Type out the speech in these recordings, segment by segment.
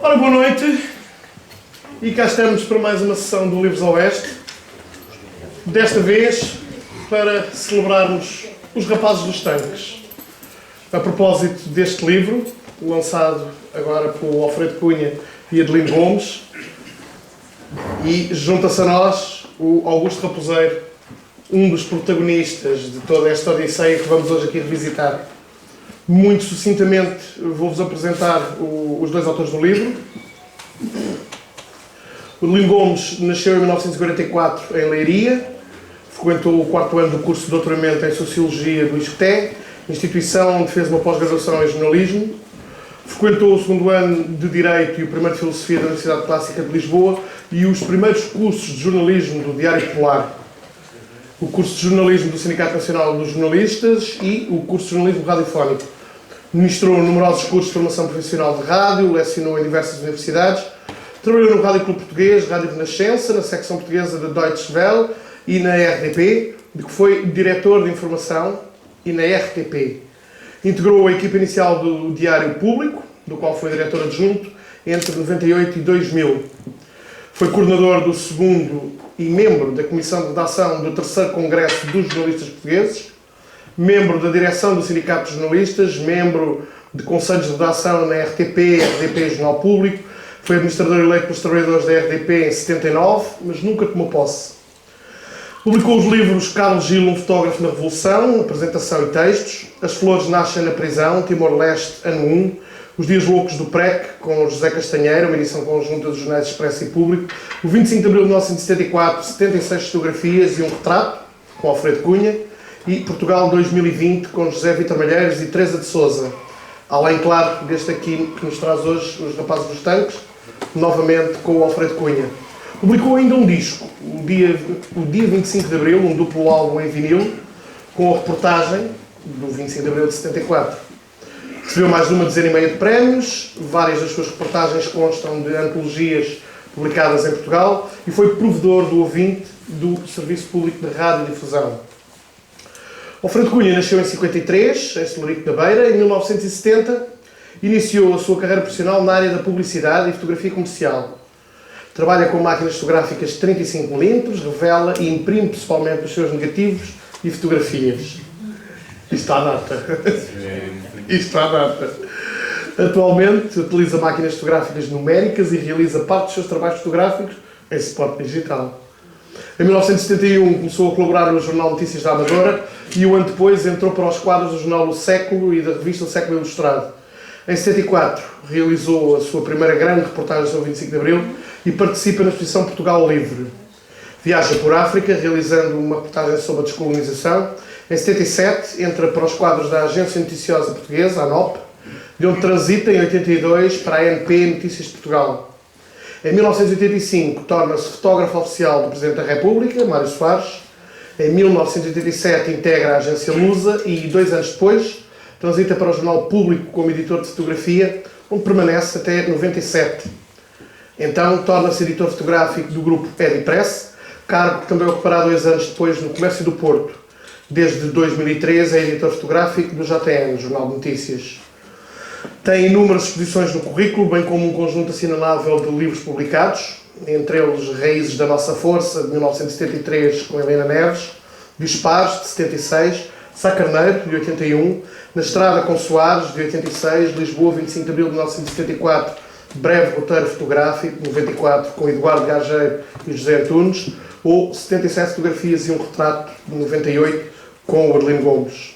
Ora, boa noite, e cá estamos para mais uma sessão do Livros ao Oeste, desta vez para celebrarmos Os Rapazes dos Tanques. A propósito deste livro, lançado agora pelo Alfredo Cunha e Adelino Gomes, e junta-se a nós o Augusto Raposeiro, um dos protagonistas de toda esta odisseia que vamos hoje aqui revisitar. Muito sucintamente vou-vos apresentar os dois autores do livro. O Adelino Gomes nasceu em 1944 em Leiria, frequentou o 4º ano do curso de doutoramento em Sociologia do ISCTE, instituição onde fez uma pós-graduação em jornalismo. Frequentou o 2º ano de Direito e o 1º de Filosofia da Universidade Clássica de Lisboa e os primeiros cursos de jornalismo do Diário Popular. O curso de jornalismo do Sindicato Nacional dos Jornalistas e o curso de jornalismo radiofónico. Ministrou numerosos cursos de formação profissional de rádio, lecionou em diversas universidades, trabalhou no Rádio Clube Português, Rádio Renascença, na secção portuguesa da Deutsche Welle e na RTP, de que foi diretor de informação, e na RTP. Integrou a equipa inicial do Diário Público, do qual foi diretor adjunto, entre 98 e 2000. Foi coordenador do 2º e membro da Comissão de Redação do 3º Congresso dos Jornalistas Portugueses, membro da direção do Sindicato de Jornalistas, membro de conselhos de redação na RTP, RDP Jornal Público, foi administrador eleito pelos trabalhadores da RDP em 79, mas nunca tomou posse. Publicou os livros Carlos Gil, um fotógrafo na Revolução, apresentação e textos, As Flores Nascem na Prisão, Timor-Leste, ano 1, Os Dias Loucos do PREC, com José Castanheira, uma edição conjunta dos jornais Expresso e Público, o 25 de abril de 1974, 76 fotografias e um retrato, com Alfredo Cunha, e Portugal 2020, com José Vítor Malheiros e Teresa de Sousa. Além, claro, deste aqui que nos traz hoje, Os Rapazes dos Tanques, novamente com o Alfredo Cunha. Publicou ainda um disco, o dia 25 de abril, um duplo álbum em vinil, com a reportagem do 25 de abril de 74. Recebeu mais de uma dezena e meia de prémios, várias das suas reportagens constam de antologias publicadas em Portugal e foi provedor do ouvinte do Serviço Público de Radiodifusão. Alfredo Cunha nasceu em 53, em Celurico da Beira. Em 1970, iniciou a sua carreira profissional na área da publicidade e fotografia comercial. Trabalha com máquinas fotográficas de 35mm, revela e imprime principalmente os seus negativos e fotografias. Isto à data. Isto à data. Atualmente, utiliza máquinas fotográficas numéricas e realiza parte dos seus trabalhos fotográficos em suporte digital. Em 1971 começou a colaborar no jornal Notícias da Amadora e um ano depois entrou para os quadros do jornal O Século e da revista O Século Ilustrado. Em 74 realizou a sua primeira grande reportagem sobre o 25 de Abril e participa na exposição Portugal Livre. Viaja por África realizando uma reportagem sobre a descolonização. Em 77 entra para os quadros da Agência Noticiosa Portuguesa, ANOP, de onde transita em 82 para a ANP Notícias de Portugal. Em 1985, torna-se fotógrafo oficial do Presidente da República, Mário Soares. Em 1987, integra a agência Lusa e, 2 anos depois, transita para o Jornal Público como editor de fotografia, onde permanece até 97. Então, torna-se editor fotográfico do grupo Edipress, cargo que também ocupará 2 anos depois no Comércio do Porto. Desde 2013 é editor fotográfico do JN, Jornal de Notícias. Tem inúmeras exposições no currículo, bem como um conjunto assinalável de livros publicados, entre eles Raízes da Nossa Força, de 1973, com Helena Neves, Disparos, de 76, Sá Carneiro, de 81, Na Estrada com Soares, de 86, Lisboa, 25 de abril de 1974, Breve Roteiro Fotográfico, de 94, com Eduardo Gageiro e José Antunes, ou 77 fotografias e um retrato, de 98, com o Adelino Gomes.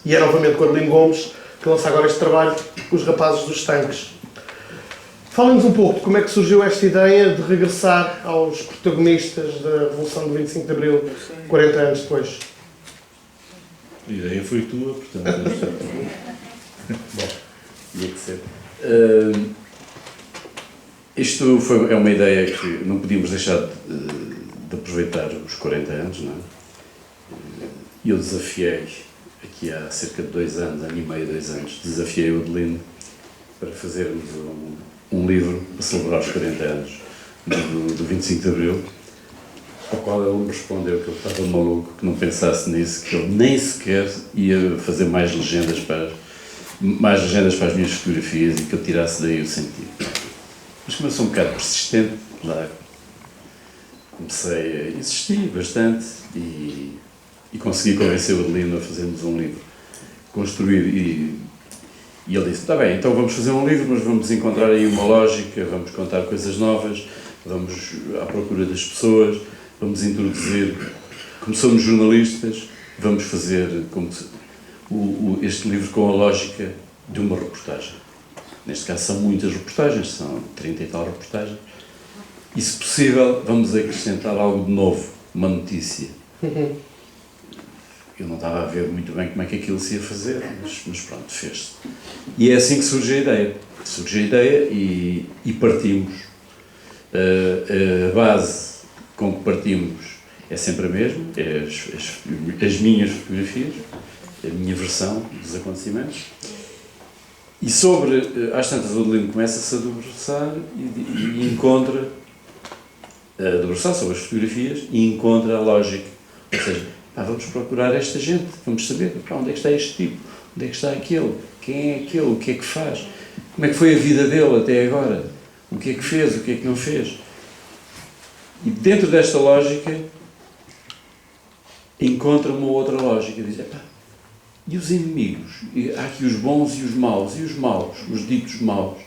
E é novamente com o Adelino Gomes que lança agora este trabalho, Os Rapazes dos Tanques. Falem-nos um pouco de como é que surgiu esta ideia de regressar aos protagonistas da Revolução do 25 de Abril, 40 anos depois. A ideia foi tua, portanto, deve ser tua. Bom, tinha que ser. Isto é uma ideia que não podíamos deixar de aproveitar os 40 anos, não é? E eu desafiei, aqui há cerca de 2 anos, ano e meio, 2 anos, desafiei o Adelino para fazermos um livro para celebrar os 40 anos do 25 de Abril, ao qual ele me respondeu que ele estava maluco, que não pensasse nisso, que ele nem sequer ia fazer mais legendas para as minhas fotografias e que eu tirasse daí o sentido. Mas como eu sou um bocado persistente, lá comecei a insistir bastante e consegui convencer o Adelino a fazermos um livro, construir, e ele disse, está bem, então vamos fazer um livro, mas vamos encontrar aí uma lógica, vamos contar coisas novas, vamos à procura das pessoas, vamos introduzir, como somos jornalistas, vamos fazer este livro com a lógica de uma reportagem. Neste caso são muitas reportagens, são 30 e tal reportagens, e se possível vamos acrescentar algo de novo, uma notícia. Eu não estava a ver muito bem como é que aquilo se ia fazer, mas pronto, fez-se. E é assim que surge a ideia. Surge a ideia e partimos. A base com que partimos é sempre a mesma, é as minhas fotografias, a minha versão dos acontecimentos. E às tantas, o Adelino começa-se a debruçar e encontra, debruçar sobre as fotografias e encontra a lógica. Ou seja, vamos procurar esta gente, vamos saber onde é que está este tipo, onde é que está aquele, quem é aquele, o que é que faz, como é que foi a vida dele até agora, o que é que fez, o que é que não fez. E dentro desta lógica encontra uma outra lógica, diz, e os inimigos? E há aqui os bons e os maus, os ditos maus.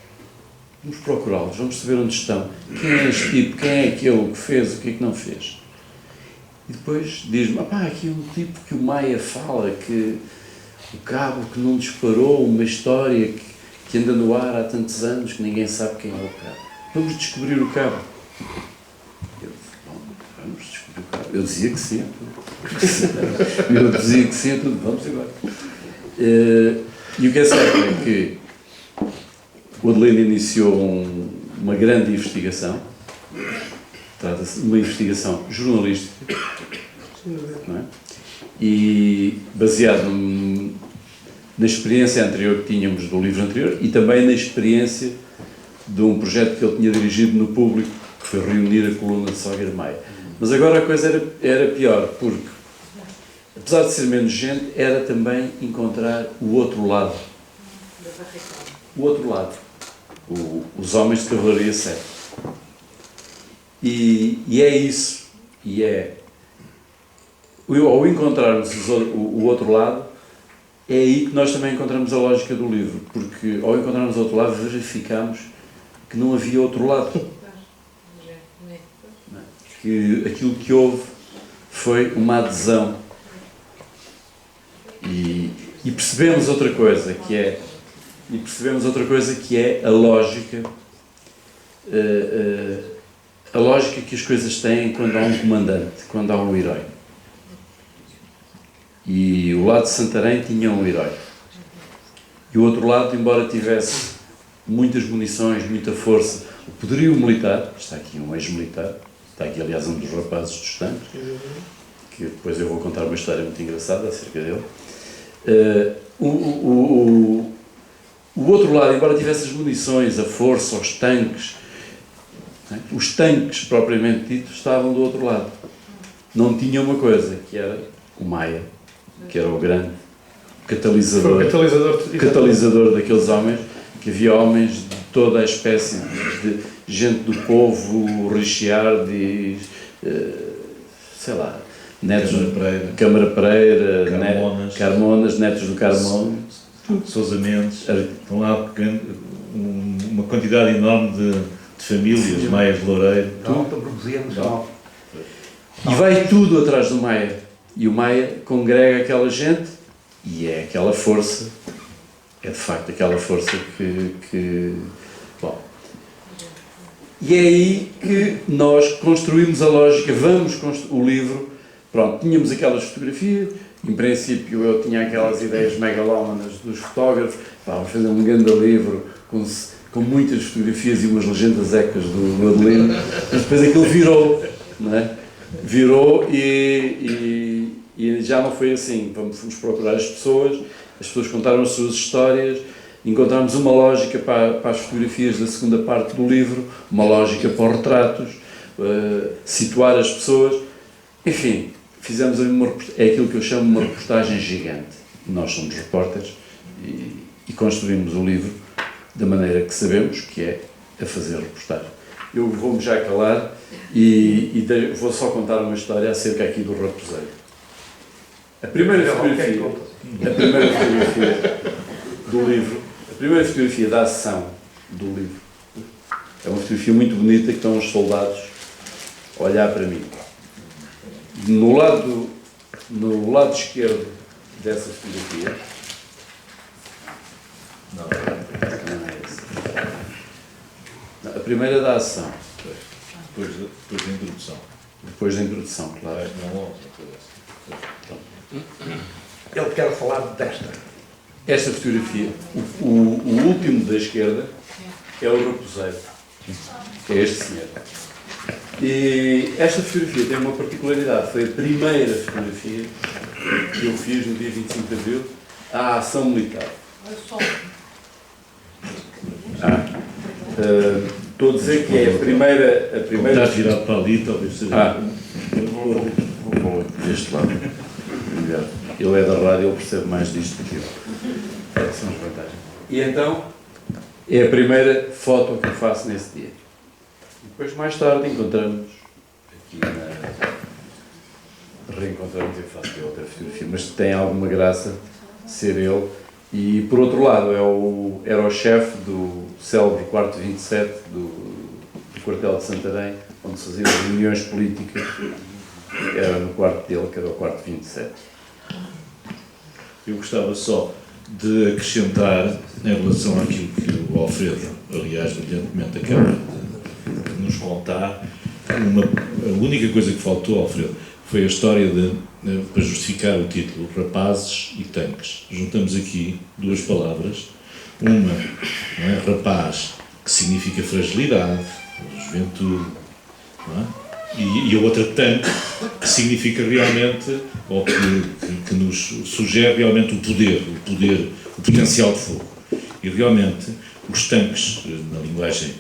Vamos procurá-los, vamos saber onde estão. Quem é este tipo, quem é aquele, o que fez, o que é que não fez. E depois diz-me, aqui um tipo que o Maia fala, que o cabo que não disparou, uma história que anda no ar há tantos anos que ninguém sabe quem é o cabo. Vamos descobrir o cabo. Eu disse, vamos descobrir o cabo. Eu dizia que sim. Tudo, vamos agora. E o que é certo é que o Adelino iniciou uma grande investigação. Trata-se de uma investigação jornalística, não é? E baseado na experiência anterior que tínhamos do livro anterior e também na experiência de um projeto que ele tinha dirigido no Público, que foi reunir a coluna de Salgueiro Maia. Mas agora a coisa era pior, porque, apesar de ser menos gente, era também encontrar o outro lado. O outro lado. Os homens de Cavalaria 7. E é isso, ao encontrarmos o outro lado, é aí que nós também encontramos a lógica do livro, porque ao encontrarmos o outro lado verificamos que não havia outro lado, que aquilo que houve foi uma adesão e percebemos outra coisa que é a lógica. A lógica que as coisas têm quando há um comandante, quando há um herói. E o lado de Santarém tinha um herói. E o outro lado, embora tivesse muitas munições, muita força, o poderio militar, está aqui um ex-militar, está aqui aliás um dos rapazes dos tanques, que depois eu vou contar uma história muito engraçada acerca dele. O outro lado, embora tivesse as munições, a força, os tanques propriamente ditos estavam do outro lado. Não tinha uma coisa, que era o Maia, que era o grande catalisador daqueles homens, que havia homens de toda a espécie, de gente do povo, o Richiardi, sei lá, netos do Câmara Pereira, Carmonas, netos do Carmona, Sousa Mendes, estão lá uma quantidade enorme de famílias, Maias de Loureiro. E vai tudo atrás do Maia. E o Maia congrega aquela gente e é aquela força, é de facto aquela força que bom. E é aí que nós construímos a lógica, o livro, pronto, tínhamos aquelas fotografias, em princípio eu tinha aquelas ideias megalómanas dos fotógrafos, vamos fazer um grande livro com muitas fotografias e umas legendas ecas do Adelino, mas depois aquilo virou, não é? Virou e já não foi assim. Fomos procurar as pessoas contaram as suas histórias, encontramos uma lógica para as fotografias da segunda parte do livro, uma lógica para os retratos, situar as pessoas, enfim, fizemos é aquilo que eu chamo uma reportagem gigante. Nós somos repórteres e construímos o livro da maneira que sabemos, que é a fazer repostar. Eu vou-me já calar e vou só contar uma história acerca aqui do raposeiro. A primeira fotografia do livro, a primeira fotografia da ação do livro, é uma fotografia muito bonita que estão os soldados a olhar para mim. No lado esquerdo dessa fotografia, não é essa. A primeira da ação. Depois da introdução. Depois da introdução, claro. Ele quer falar desta. Esta fotografia, o último da esquerda, é o raposeiro. É este senhor. E esta fotografia tem uma particularidade. Foi a primeira fotografia que eu fiz no dia 25 de Abril à ação militar. Estou a dizer que é a primeira... Está virado para ali, talvez seja... Vou deste lado. Obrigado. Ele é da rádio, ele percebe mais disto do que eu. São as vantagens. E então, é a primeira foto que eu faço nesse dia. E depois, mais tarde, encontramos aqui reencontramos e faço outra fotografia, mas tem alguma graça ser ele. E, por outro lado, era o chefe do célebre quarto 27 do quartel de Santarém, onde se faziam reuniões políticas. Era no quarto dele, que era o quarto 27. Eu gostava só de acrescentar, em relação àquilo que o Alfredo, aliás, brilhantemente acaba de nos contar, a única coisa que faltou, Alfredo, foi a história para justificar o título, rapazes e tanques. Juntamos aqui duas palavras, uma, não é, rapaz, que significa fragilidade, juventude, não é? E a outra tanque, que significa realmente, ou que nos sugere realmente o poder, o potencial de fogo. E realmente, os tanques, na linguagem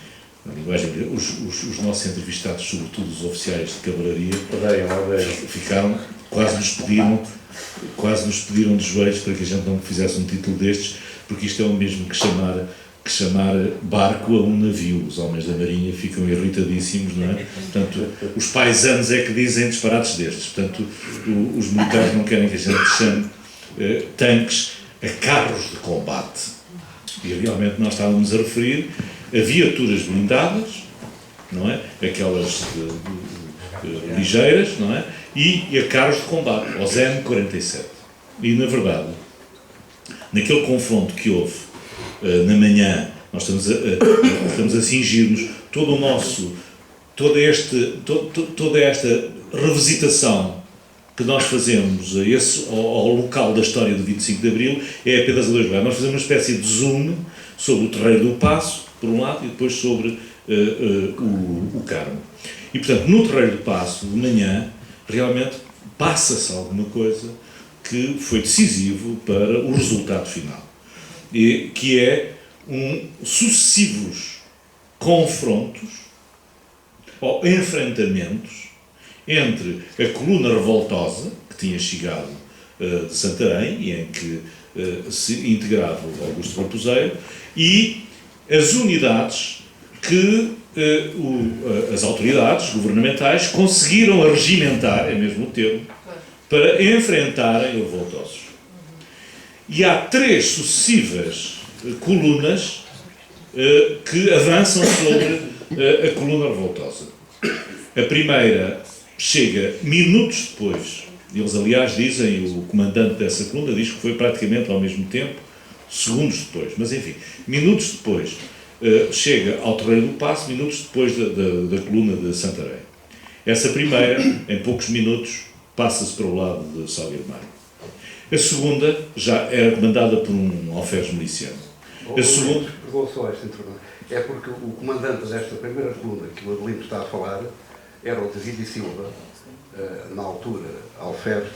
os nossos entrevistados, sobretudo os oficiais de cavalaria, ficaram, quase nos pediram de joelhos para que a gente não fizesse um título destes, porque isto é o mesmo que chamar barco a um navio. Os homens da Marinha ficam irritadíssimos, não é? Portanto, os paisanos é que dizem disparates destes. Portanto, os militares não querem que a gente chame tanques a carros de combate. E realmente nós estávamos a referir a viaturas blindadas, não é? Aquelas ligeiras, não é? E a carros de combate, aos M47. E, na verdade, naquele confronto que houve na manhã, nós estamos a cingir-nos toda esta revisitação que nós fazemos ao local da história do 25 de Abril é apenas a dois lugares. Nós fazemos uma espécie de zoom sobre o Terreiro do Paço, por um lado, e depois sobre o Carmo. E, portanto, no Terreiro do Paço, de manhã, realmente passa-se alguma coisa que foi decisivo para o resultado final. E que é sucessivos confrontos ou enfrentamentos entre a coluna revoltosa, que tinha chegado de Santarém, e em que se integrava o Augusto Raposeiro, e as unidades que as autoridades governamentais conseguiram regimentar, é mesmo o termo, para enfrentarem os revoltosos. E há três sucessivas colunas que avançam sobre a coluna revoltosa. A primeira chega minutos depois, eles aliás dizem, o comandante dessa coluna diz que foi praticamente ao mesmo tempo, segundos depois, mas enfim, minutos depois, chega ao Terreiro do Paço, minutos depois da coluna de Santarém. Essa primeira, em poucos minutos, passa-se para o lado de Salgueiro Maio. A segunda já era comandada por um alferes miliciano. A segunda... Vou só esta intervenção. É porque o comandante desta primeira coluna que o Adelino está a falar era o Tazídio Silva, na altura alferes,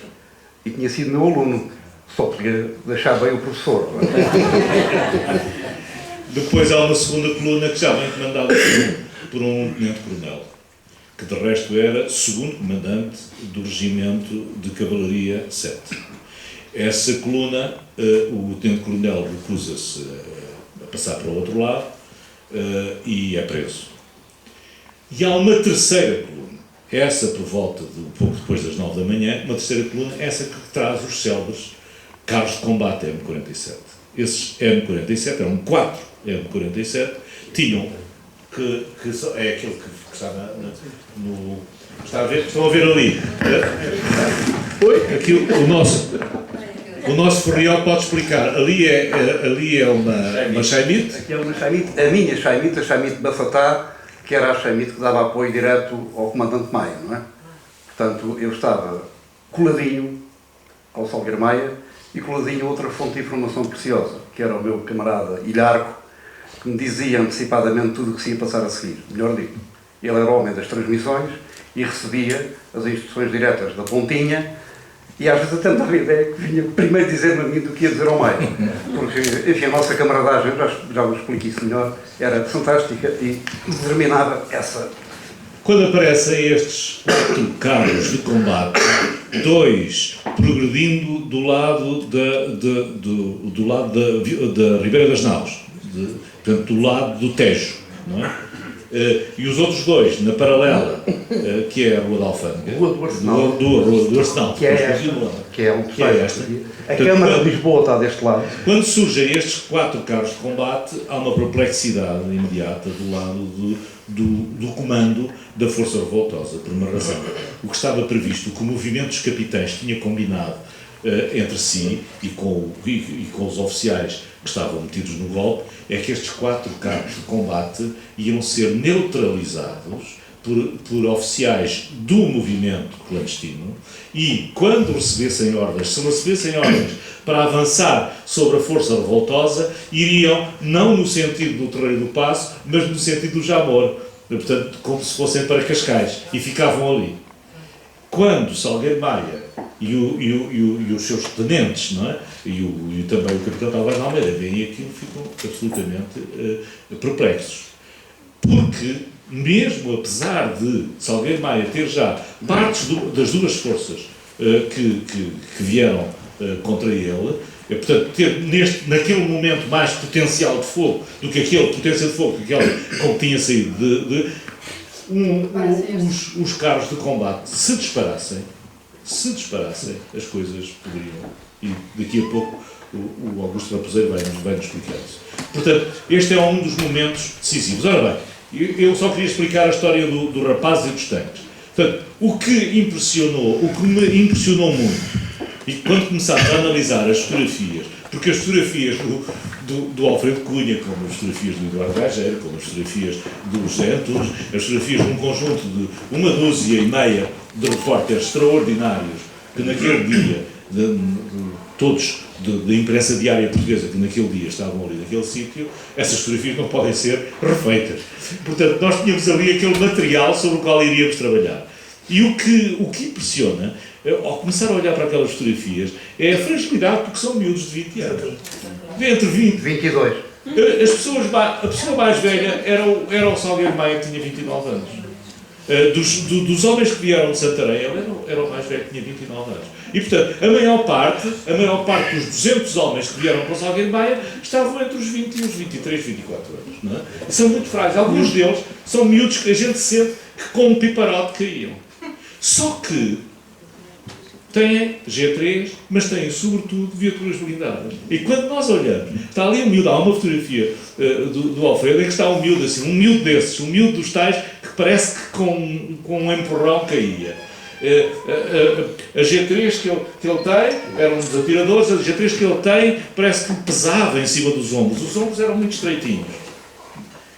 e tinha sido meu aluno, só podia deixar bem o professor. Depois há uma segunda coluna que já vem comandada por um tenente-coronel, que de resto era segundo comandante do Regimento de Cavalaria 7. Essa coluna, o tenente-coronel recusa-se a passar para o outro lado, e é preso. E há uma terceira coluna, essa por volta de pouco depois das 9 da manhã, uma terceira coluna, essa que traz os célebres carros de combate M47. Esses M47, eram 4 M47, tinham, é aquele que está no... Está a ver? Estão a ver ali? Aqui o nosso Ferriol pode explicar. Ali é uma Chaimite. Aqui é uma Chaimite, a minha Chaimite, a Chaimite Bafatá, que era a Chaimite que dava apoio direto ao comandante Maia, não é? Portanto, eu estava coladinho ao Salgueiro Maia e coladinho a outra fonte de informação preciosa, que era o meu camarada Ilharco, que me dizia antecipadamente tudo o que se ia passar a seguir. Melhor dito, ele era o homem das transmissões e recebia as instruções diretas da pontinha e às vezes até me dava a ideia que vinha primeiro dizer-me a mim do que ia dizer ao Maia. Porque, enfim, a nossa camaradagem, já vos explico isso melhor, era fantástica e determinava essa... Quando aparecem estes 4 carros de combate, 2 progredindo do lado da Ribeira das Naus, portanto, do lado do Tejo, não é? E os outros 2 na paralela, que é a Rua da Alfândega, Rua do Arsenal, do Arsenal, que é esta. A Câmara de Lisboa está deste lado. Quando surgem estes 4 carros de combate, há uma perplexidade imediata do lado do comando da Força Revoltosa, por uma razão. O que estava previsto, o que o movimento dos capitães tinha combinado entre si e com os oficiais que estavam metidos no golpe, é que estes 4 carros de combate iam ser neutralizados por oficiais do movimento clandestino e, quando recebessem ordens, se recebessem ordens para avançar sobre a Força Revoltosa, iriam não no sentido do Terreiro do Paço, mas no sentido do Jamor, portanto, como se fossem para Cascais, e ficavam ali. Quando Salgueiro Maia e os seus tenentes, não é? e também o capitão Tavares de Almeida veem aquilo, ficam absolutamente perplexos. Porque, mesmo apesar de Salgueiro Maia ter já partes das 2 forças que vieram contra ele, portanto, ter naquele momento mais potencial de fogo do que aquele como tinha saído os carros de combate se disparassem, as coisas poderiam. E daqui a pouco o Augusto Raposeiro vai nos explicar isso. Portanto, este é um dos momentos decisivos. Ora bem, eu só queria explicar a história do rapaz e dos tanques. Portanto, o que me impressionou muito, e quando começámos a analisar as fotografias, porque as fotografias do Alfredo Cunha, como as fotografias do Eduardo Gageiro, como as fotografias do José Antunes, as fotografias de um conjunto de 1,5 de repórteres extraordinários que naquele dia, todos da imprensa diária portuguesa que naquele dia estavam ali naquele sítio, essas fotografias não podem ser refeitas. Portanto, nós tínhamos ali aquele material sobre o qual iríamos trabalhar. E o que impressiona, ao começar a olhar para aquelas fotografias, é a fragilidade, porque são miúdos de 20 anos. Entre 20 e 22. A pessoa mais velha era o Salgueiro Maia, que tinha 29 anos. Dos homens que vieram de Santarém, ele era o mais velho, que tinha 29 anos. E, portanto, a maior parte dos 200 homens que vieram para o Salgueiro Maia estavam entre os 20 e os 23, 24 anos. Não é? E são muito frágeis. Alguns deles são miúdos que a gente sente que com um piparote caíam. Só que têm G3, mas têm, sobretudo, viaturas blindadas. E quando nós olhamos, está ali um miúdo, há uma fotografia do Alfredo em que está um miúdo assim, um miúdo desses, um miúdo dos tais, que parece que com um empurrão caía. A G3 que ele tem, eram dos atiradores, a G3 que ele tem parece que pesava em cima dos ombros. Os ombros eram muito estreitinhos.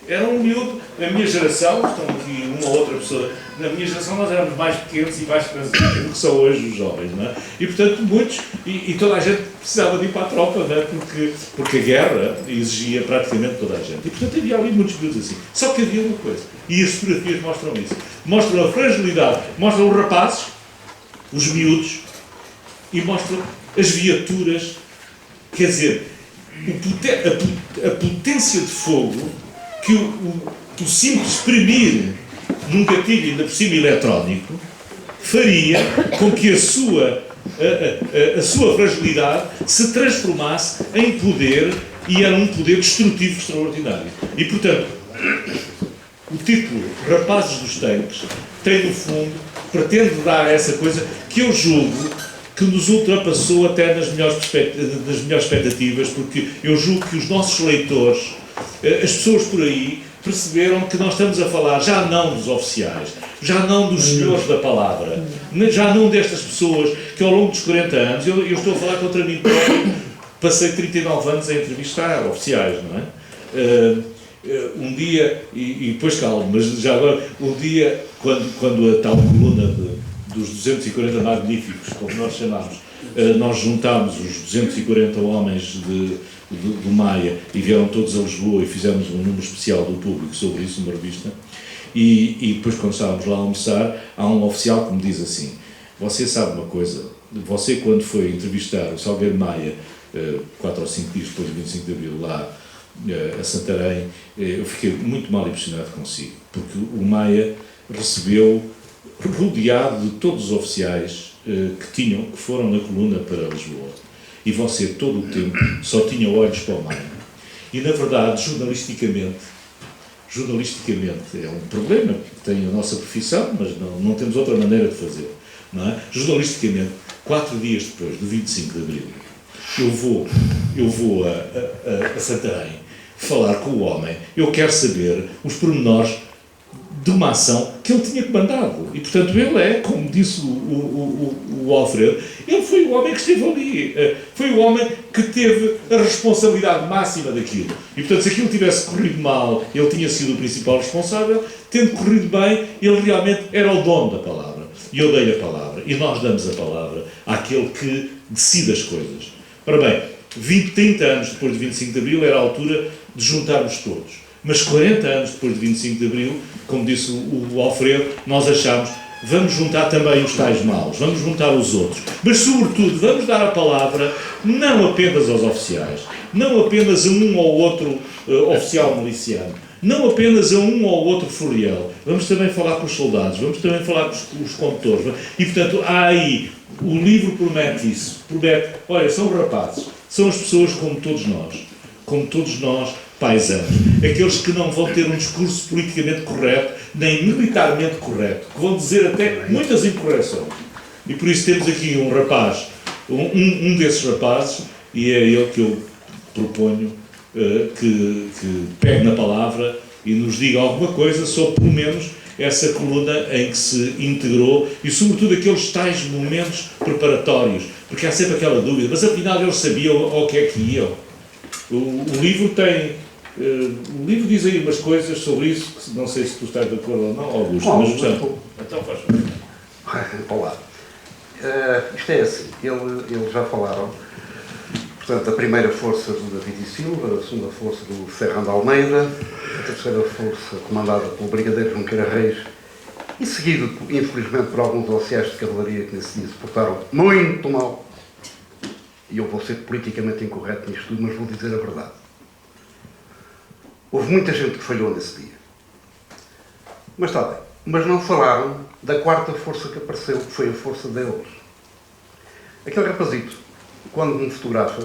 Era um miúdo, na minha geração, estão aqui uma ou outra pessoa, na minha geração nós éramos mais pequenos e mais franzinos do que são hoje os jovens, não é? E portanto muitos, e toda a gente precisava de ir para a tropa, não é? Porque a guerra exigia praticamente toda a gente. E portanto havia ali muitos miúdos assim. Só que havia uma coisa, e as fotografias mostram isso. Mostram a fragilidade, mostram os rapazes, os miúdos, e mostram as viaturas, quer dizer, a potência de fogo que o simples espremir num gatilho, ainda por cima eletrónico, faria com que a sua fragilidade se transformasse em poder, e era um poder destrutivo extraordinário. E, portanto, O título Rapazes dos Tanques tem, no fundo, pretende dar essa coisa que eu julgo que nos ultrapassou até nas melhores expectativas, porque eu julgo que os nossos leitores, as pessoas por aí, perceberam que nós estamos a falar já não dos oficiais, já não dos senhores da palavra, já não destas pessoas que ao longo dos 40 anos, eu estou a falar contra mim próprio, passei 39 anos a entrevistar oficiais, não é? Um dia, e depois calmo, mas já agora, um dia, quando a tal coluna dos 240 magníficos, como nós chamamos, nós juntámos os 240 homens do Maia e vieram todos a Lisboa e fizemos um número especial do público sobre isso, uma revista, e depois quando estávamos lá a almoçar, há um oficial que me diz assim: você sabe uma coisa, você quando foi entrevistar o Salgueiro Maia, 4 ou 5 dias depois do 25 de Abril, lá a Santarém, eu fiquei muito mal impressionado consigo, porque o Maia recebeu, rodeado de todos os oficiais que foram na coluna para Lisboa, e você todo o tempo só tinha olhos para o Maia. E na verdade, jornalisticamente é um problema que tem a nossa profissão, mas não temos outra maneira de fazer, não é? Jornalisticamente, 4 dias depois do 25 de Abril, eu vou a Santarém falar com o homem, eu quero saber os pormenores de uma ação que ele tinha comandado. E, portanto, ele é, como disse o Alfredo, ele foi o homem que esteve ali, foi o homem que teve a responsabilidade máxima daquilo. E, portanto, se aquilo tivesse corrido mal, ele tinha sido o principal responsável, tendo corrido bem, ele realmente era o dono da palavra. E eu dei-lhe a palavra. E nós damos a palavra àquele que decide as coisas. Ora bem, 30 anos depois de 25 de Abril era a altura de juntarmos todos. Mas 40 anos depois de 25 de Abril, como disse o Alfredo, nós achámos, vamos juntar também os tais maus, vamos juntar os outros, mas sobretudo vamos dar a palavra não apenas aos oficiais, não apenas a um ou outro oficial miliciano, não apenas a um ou outro furiel, vamos também falar com os soldados, vamos também falar com os condutores. E portanto, há aí, o livro promete isso, promete, olha, são rapazes, são as pessoas como todos nós, paisanos, aqueles que não vão ter um discurso politicamente correto, nem militarmente correto, que vão dizer até muitas incorreções. E por isso temos aqui um rapaz, um desses rapazes, e é ele que eu proponho que pegue na palavra e nos diga alguma coisa sobre, pelo menos, essa coluna em que se integrou e, sobretudo, aqueles tais momentos preparatórios, porque há sempre aquela dúvida, mas afinal eles sabiam ao que é que iam. O livro diz aí umas coisas sobre isso, que não sei se tu estás de acordo ou não, Augusto, mas portanto, então faz. Olá. Isto é assim, eles já falaram, portanto, a primeira força do David e Silva, a segunda força do Ferrando Almeida, a terceira força comandada pelo Brigadeiro Junqueira Reis, e seguido, infelizmente, por alguns oficiais de cavalaria que nesse dia se portaram muito mal. E eu vou ser politicamente incorreto nisto tudo, mas vou dizer a verdade. Houve muita gente que falhou nesse dia. Mas está bem. Mas não falaram da quarta força que apareceu, que foi a força deles. Aquele rapazito, quando me fotografa,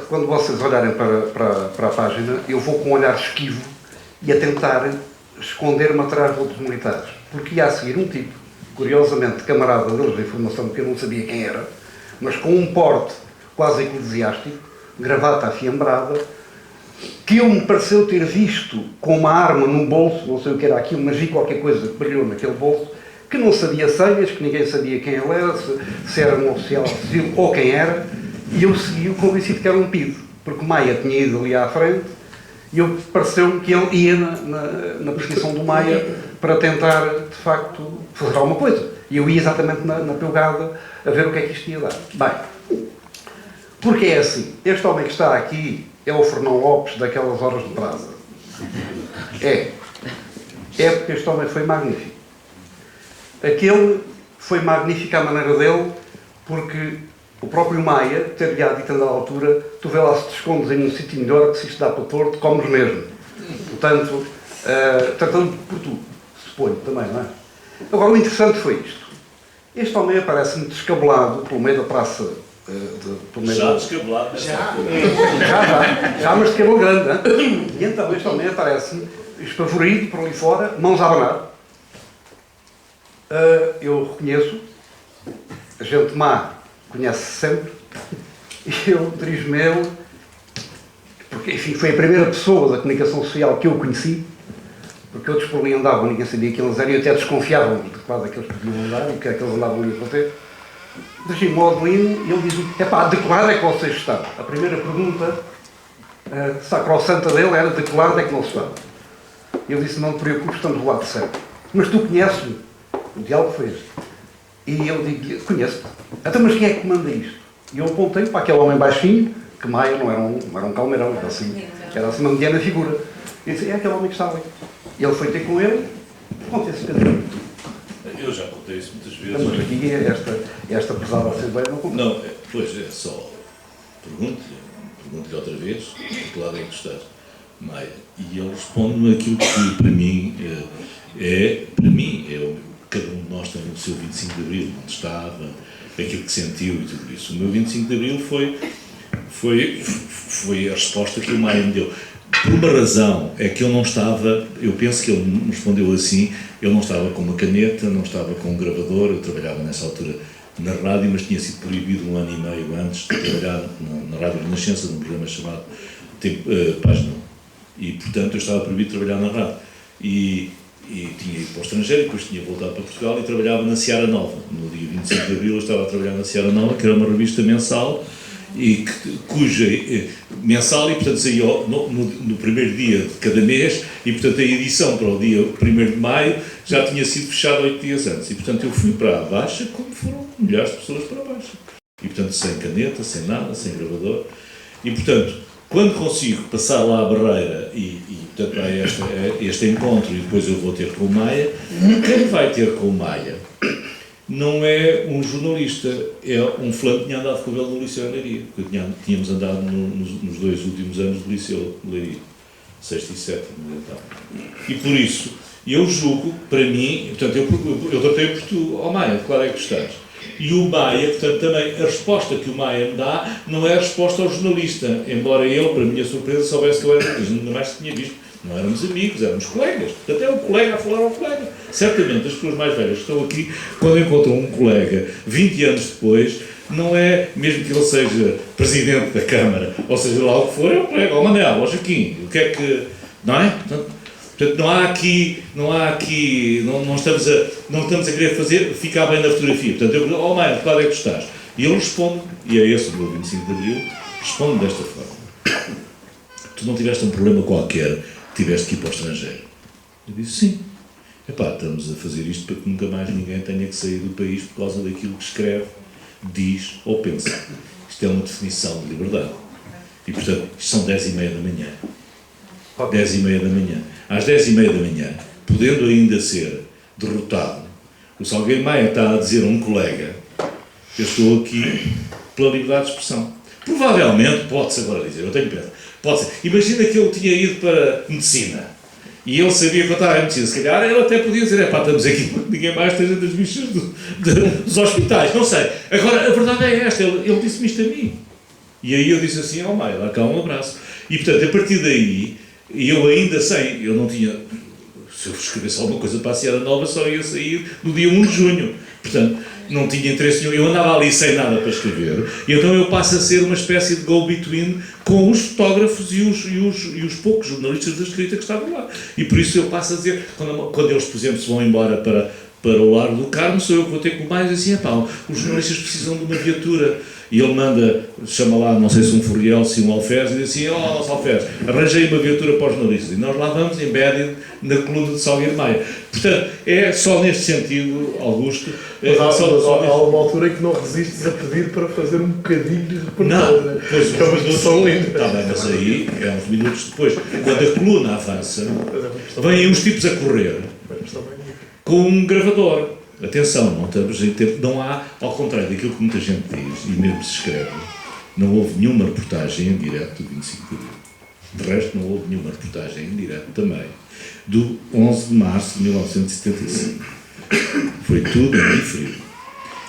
quando vocês olharem para a página, eu vou com um olhar esquivo e a tentar esconder-me atrás de outros militares. Porque ia a seguir um tipo, curiosamente camarada deles de informação, que eu não sabia quem era, mas com um porte quase eclesiástico, gravata afiambrada, que eu me pareceu ter visto com uma arma no bolso, não sei o que era aquilo, mas vi qualquer coisa que brilhou naquele bolso, que não sabia senhas, que ninguém sabia quem ele era, se era um oficial civil ou quem era, e eu segui-o convencido que era um PIDE, porque Maia tinha ido ali à frente, e pareceu-me que ele ia na perseguição do Maia para tentar, de facto, fazer alguma coisa. E eu ia exatamente na pelgada a ver o que é que isto ia dar. Bem, porque é assim, este homem que está aqui é o Fernão Lopes daquelas horas de brasa. É porque este homem foi magnífico. Aquele foi magnífico à maneira dele, porque o próprio Maia ter-lhe dito a altura, tu vê lá se te escondes em um sítio melhor, que se isto dá para torto, comes mesmo. Portanto, tratando por tu, suponho, também, não é? Agora, o interessante foi isto. Este homem aparece-me descabelado pelo meio da praça pelo menos... Já descabelado. Já, mas de cabelo grande. Hein? E então este homem aparece-me, espavorido por ali fora, mãos a abanar. Eu reconheço, a gente má conhece sempre, e eu dirijo-me a ele, porque enfim, foi a primeira pessoa da comunicação social que eu conheci, porque outros por ali andavam, ninguém sabia que eles eram, e até desconfiavam de que quase aqueles podiam andar, e o que é que eles andavam ali a fazer. Dirigi-me ao Adelino e ele diz-me, de que lado é que vocês estão? A primeira pergunta sacrossanta dele era de que lado é que nós estamos? E eu disse, não te preocupes, estamos do lado certo. Mas tu conheces-me? O diálogo foi este. E eu digo-lhe, conheço-te. Então, mas quem é que manda isto? E eu apontei para aquele homem baixinho, que Maia não era um calmeirão, era assim uma mediana figura. E disse, é aquele homem que está ali. E ele foi ter com ele, acontece Pedro. Eu já contei isso muitas vezes. Mas aqui, esta pesada assembleia não conta. Não, pois é, só pergunto-lhe outra vez, de que lado é que estás, Maia? E ele responde-me aquilo que para mim cada um de nós tem o seu 25 de Abril, onde estava, aquilo que sentiu e tudo isso. O meu 25 de Abril foi a resposta que o Maia me deu. Por uma razão, é que eu não estava, eu penso que ele me respondeu assim, eu não estava com uma caneta, não estava com um gravador, eu trabalhava nessa altura na rádio, mas tinha sido proibido 1 ano e meio antes de trabalhar na Rádio Renascença, num programa chamado Página 1. E, portanto, eu estava proibido de trabalhar na rádio. E tinha ido para o estrangeiro, depois tinha voltado para Portugal e trabalhava na Seara Nova. No dia 25 de Abril eu estava a trabalhar na Seara Nova, que era uma revista mensal, cuja mensal, e portanto saía no primeiro dia de cada mês, e portanto a edição para o dia 1º de maio já tinha sido fechada 8 dias antes, e portanto eu fui para a Baixa como foram milhares de pessoas para a Baixa, e portanto sem caneta, sem nada, sem gravador, e portanto quando consigo passar lá a barreira e portanto há este encontro e depois eu vou ter com o Maia, quem vai ter com o Maia não é um jornalista, é um fulano que tinha andado com ele no Liceu de Leiria, porque tínhamos andado nos 2 últimos anos do Liceu de Leiria, 6º e 7º, então. E por isso, eu julgo, para mim, portanto, eu tratei por tu, Maia, claro é que estás. E o Maia, portanto, também, a resposta que o Maia me dá não é a resposta ao jornalista, embora ele, para minha surpresa, soubesse que eu era, ainda mais que tinha visto. Não éramos amigos, éramos colegas. Até o colega a falar ao colega. Certamente as pessoas mais velhas que estão aqui, quando encontram um colega 20 anos depois, não é, mesmo que ele seja presidente da Câmara, ou seja lá o que for, é o colega, ó Manel, ó Joaquim, o que é que... Não é? Portanto, não estamos a querer ficar bem na fotografia. Portanto, eu, Maia, claro é que estás. E ele responde, e é esse o meu 25 de Abril, responde desta forma. Tu não tiveste um problema qualquer, tiveste que ir para o estrangeiro. Eu disse, sim. Estamos a fazer isto para que nunca mais ninguém tenha que sair do país por causa daquilo que escreve, diz ou pensa. Isto é uma definição de liberdade. E, portanto, isto são 10h30 da manhã. 10h30 da manhã. Às 10h30 da manhã, podendo ainda ser derrotado, o Salgueiro Maia está a dizer a um colega, eu estou aqui pela liberdade de expressão. Provavelmente, pode-se agora dizer, eu tenho pena, pode ser. Imagina que eu tinha ido para medicina e ele sabia que eu estava em medicina. Se calhar ele até podia dizer, estamos aqui, ninguém mais esteja das bichas dos hospitais, não sei. Agora, a verdade é esta, ele disse-me isto a mim. E aí eu disse assim, Maia, lá cá um abraço. E portanto, a partir daí, eu ainda sei, eu não tinha, se eu escrevesse alguma coisa para a Seara Nova, só ia sair no dia 1 de junho. Portanto, não tinha interesse nenhum, eu andava ali sem nada para escrever, e então eu passo a ser uma espécie de go-between com os fotógrafos e os poucos jornalistas da escrita que estavam lá. E por isso eu passo a dizer, quando eles, por exemplo, se vão embora para o Largo do Carmo, sou eu que vou ter com o Maia e assim, os jornalistas precisam de uma viatura. E ele manda, chama lá, não sei se um Furriel, se um Alferes, e diz assim, Alferes, arranjei uma viatura para os jornalistas. E nós lá vamos, embedded na coluna de Salgueiro Maia. Portanto, é só neste sentido, Augusto... Mas há uma altura em que não resistes a pedir para fazer um bocadinho de reportagem. Não, pois é uma expressão linda. Está bem, mas aí, é uns minutos depois, quando a coluna avança, vêm uns tipos a correr com um gravador. Atenção, não estamos em tempo, não há, ao contrário daquilo que muita gente diz, e mesmo se escreve, não houve nenhuma reportagem em direto do 25 de Abril. De resto, não houve nenhuma reportagem em direto também do 11 de março de 1975. Foi tudo em diferido.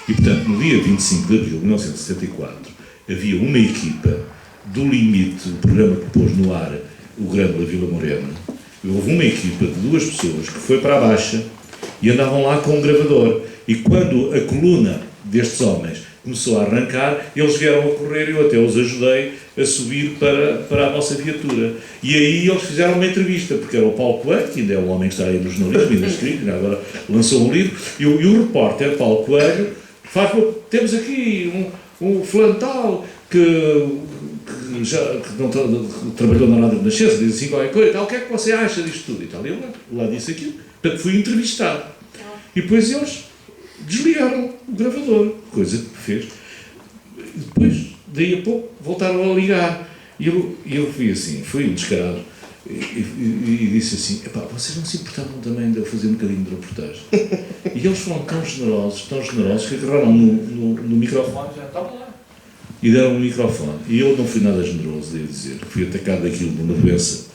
E, portanto, no dia 25 de abril de 1974, havia uma equipa do Limite, o programa que pôs no ar o Grande da Vila Morena. Houve uma equipa de 2 pessoas que foi para a Baixa e andavam lá com um gravador. E quando a coluna destes homens começou a arrancar, eles vieram a correr e eu até os ajudei a subir para a nossa viatura. E aí eles fizeram uma entrevista, porque era o Paulo Coelho, que ainda é um homem que está aí no jornalismo, ainda escrito, ainda agora lançou um livro, e o repórter Paulo Coelho faz, temos aqui um fulano tal que não trabalhou na Rádio Renascença, diz assim qualquer coisa e tal, o que é que você acha disto tudo e tal. E eu lá disse aquilo, portanto fui entrevistado. E depois eles desligaram o gravador, coisa que fez. E depois, daí a pouco, voltaram a ligar. E eu fui assim, fui um descarado, e disse assim, epá, vocês não se importavam também de eu fazer um bocadinho de reportagem? E eles foram tão generosos, que agarraram no microfone, já estava lá. E deram um microfone. E eu não fui nada generoso, devo dizer. Fui atacado daquilo de uma doença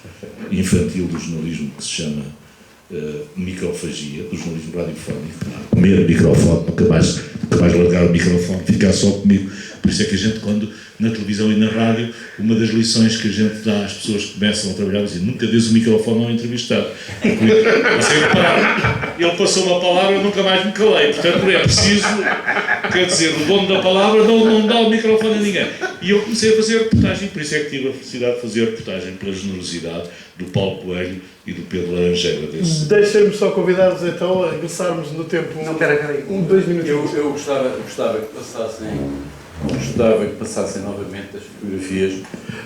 infantil do jornalismo que se chama microfagia, do jornalismo radiofónico. Comer microfone, nunca mais largar o microfone, ficar só comigo. Por isso é que a gente, quando na televisão e na rádio, uma das lições que a gente dá às pessoas que começam a trabalhar, diz, nunca dês o microfone ao entrevistado. Você reparar, ele passou uma palavra, eu nunca mais me calei. Portanto, é preciso, quer dizer, o dono da palavra não dá o microfone a ninguém. E eu comecei a fazer reportagem, por isso é que tive a felicidade de fazer reportagem pela generosidade do Paulo Coelho e do Pedro Laranjeira. Deixem-me só convidar-vos então a regressarmos no tempo. Não, peraí. 2 minutos. Eu gostava que passassem novamente as fotografias.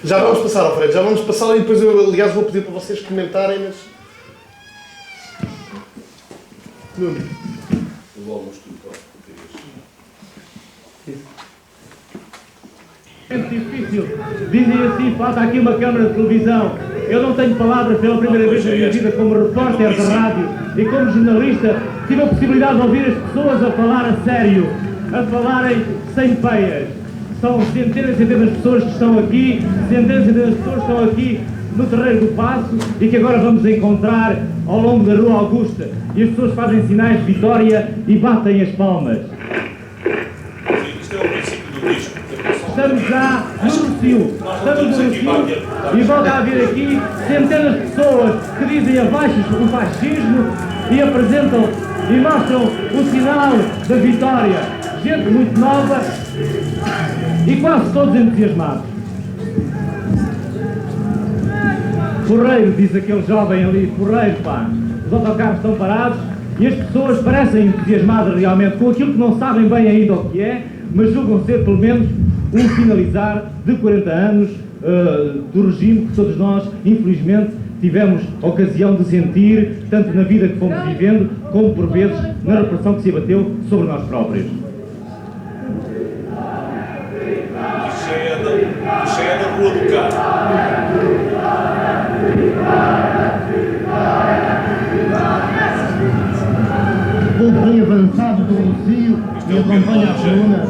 Já vamos passar, Alfredo, já vamos passar e depois eu, aliás, vou pedir para vocês comentarem, mas... Nuno. É difícil. Dizem assim, falta aqui uma câmara de televisão. Eu não tenho palavras pela primeira vez na minha vida como repórter de rádio e como jornalista. Tive a possibilidade de ouvir as pessoas a falar a sério, a falarem sem peias. São centenas e centenas de pessoas que estão aqui, centenas e centenas de pessoas que estão aqui no Terreiro do Paço e que agora vamos encontrar ao longo da Rua Augusta. E as pessoas fazem sinais de vitória e batem as palmas. Isto é o princípio do disco. Estamos já no Rocio, e volta a haver aqui centenas de pessoas que dizem abaixo o fascismo e apresentam e mostram o sinal da vitória. Gente muito nova e quase todos entusiasmados. Porreiro, diz aquele jovem ali, porreiro, pá. Os autocarros estão parados e as pessoas parecem entusiasmadas realmente com aquilo que não sabem bem ainda o que é, mas julgam ser pelo menos um finalizar de 40 anos do regime que todos nós, infelizmente, tivemos ocasião de sentir, tanto na vida que fomos vivendo, como por vezes na repressão que se abateu sobre nós próprios. Isso é da Rua do Carro. O povo tem avançado do Rocio e acompanha a coluna,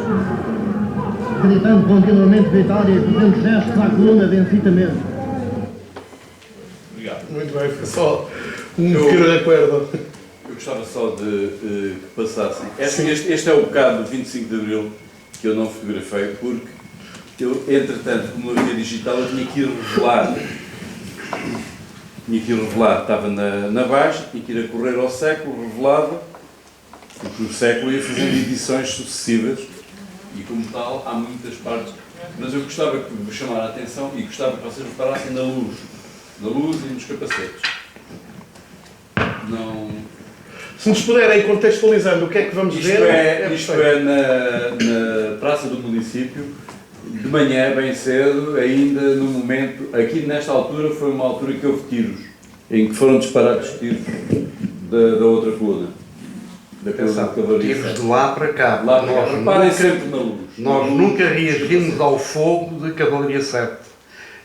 gritando continuamente vitória e fazendo gestos à coluna de incitamento. Obrigado. Muito bem, foi só um pequeno acordo. Eu gostava só de que passassem. Este é o bocado do 25 de Abril que eu não fotografei, porque eu, entretanto, como havia digital, eu tinha que ir revelar. Estava na Baixa, tinha que ir a correr ao século, revelava, porque o século ia fazendo edições sucessivas e, como tal, há muitas partes. Mas eu gostava de vos chamar a atenção e gostava que vocês reparassem na luz e nos capacetes. Não... Se nos puderem contextualizando o que é que vamos ver... Isto é na Praça do Município, de manhã, bem cedo, ainda no momento... Aqui, nesta altura, foi uma altura que houve tiros, em que foram disparados tiros da outra coluna. Da coluna de cavalaria. Tiros de lá para cá. Lá para cá. Reparem sempre na luz. Nós nunca reagimos ao fogo de Cavalaria 7.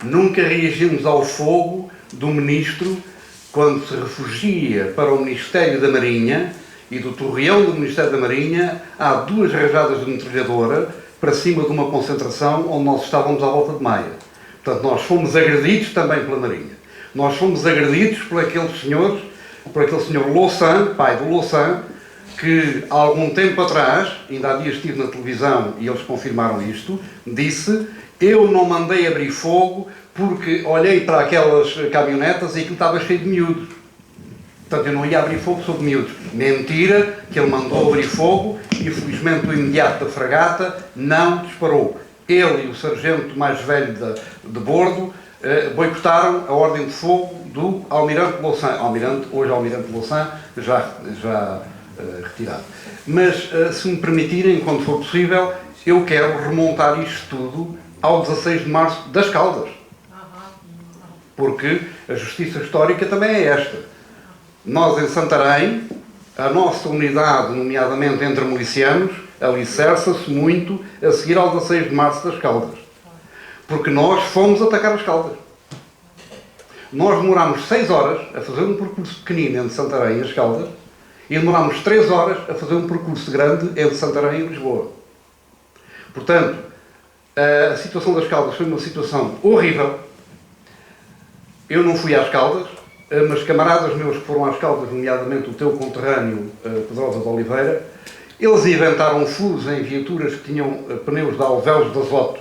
Nunca reagimos ao fogo do ministro quando se refugia para o Ministério da Marinha e do torreão do Ministério da Marinha há 2 rajadas de metralhadora para cima de uma concentração onde nós estávamos à volta de Maia. Portanto, nós fomos agredidos também pela Marinha. Nós fomos agredidos por aquele senhor Louçã, pai do Louçã, que há algum tempo atrás, ainda há dias estive na televisão e eles confirmaram isto, disse: eu não mandei abrir fogo porque olhei para aquelas caminhonetas e aquilo estava cheio de miúdos. Portanto, eu não ia abrir fogo sobre miúdos. Mentira, que ele mandou abrir fogo e, felizmente, o imediato da fragata não disparou. Ele e o sargento mais velho de bordo boicotaram a ordem de fogo do Almirante Louçã. Hoje Almirante Louçã, já retirado. Mas, se me permitirem, quando for possível, eu quero remontar isto tudo ao 16 de março das Caldas. Porque a justiça histórica também é esta. Nós, em Santarém, a nossa unidade, nomeadamente entre milicianos, alicerça-se muito a seguir ao 16 de março das Caldas. Porque nós fomos atacar as Caldas. Nós demorámos 6 horas a fazer um percurso pequenino entre Santarém e as Caldas e demorámos 3 horas a fazer um percurso grande entre Santarém e Lisboa. Portanto, a situação das Caldas foi uma situação horrível. Eu não fui às Caldas, mas camaradas meus que foram às Caldas, nomeadamente o teu conterrâneo Pedrosa de Oliveira, eles inventaram furos em viaturas que tinham pneus de alvéolos de azoto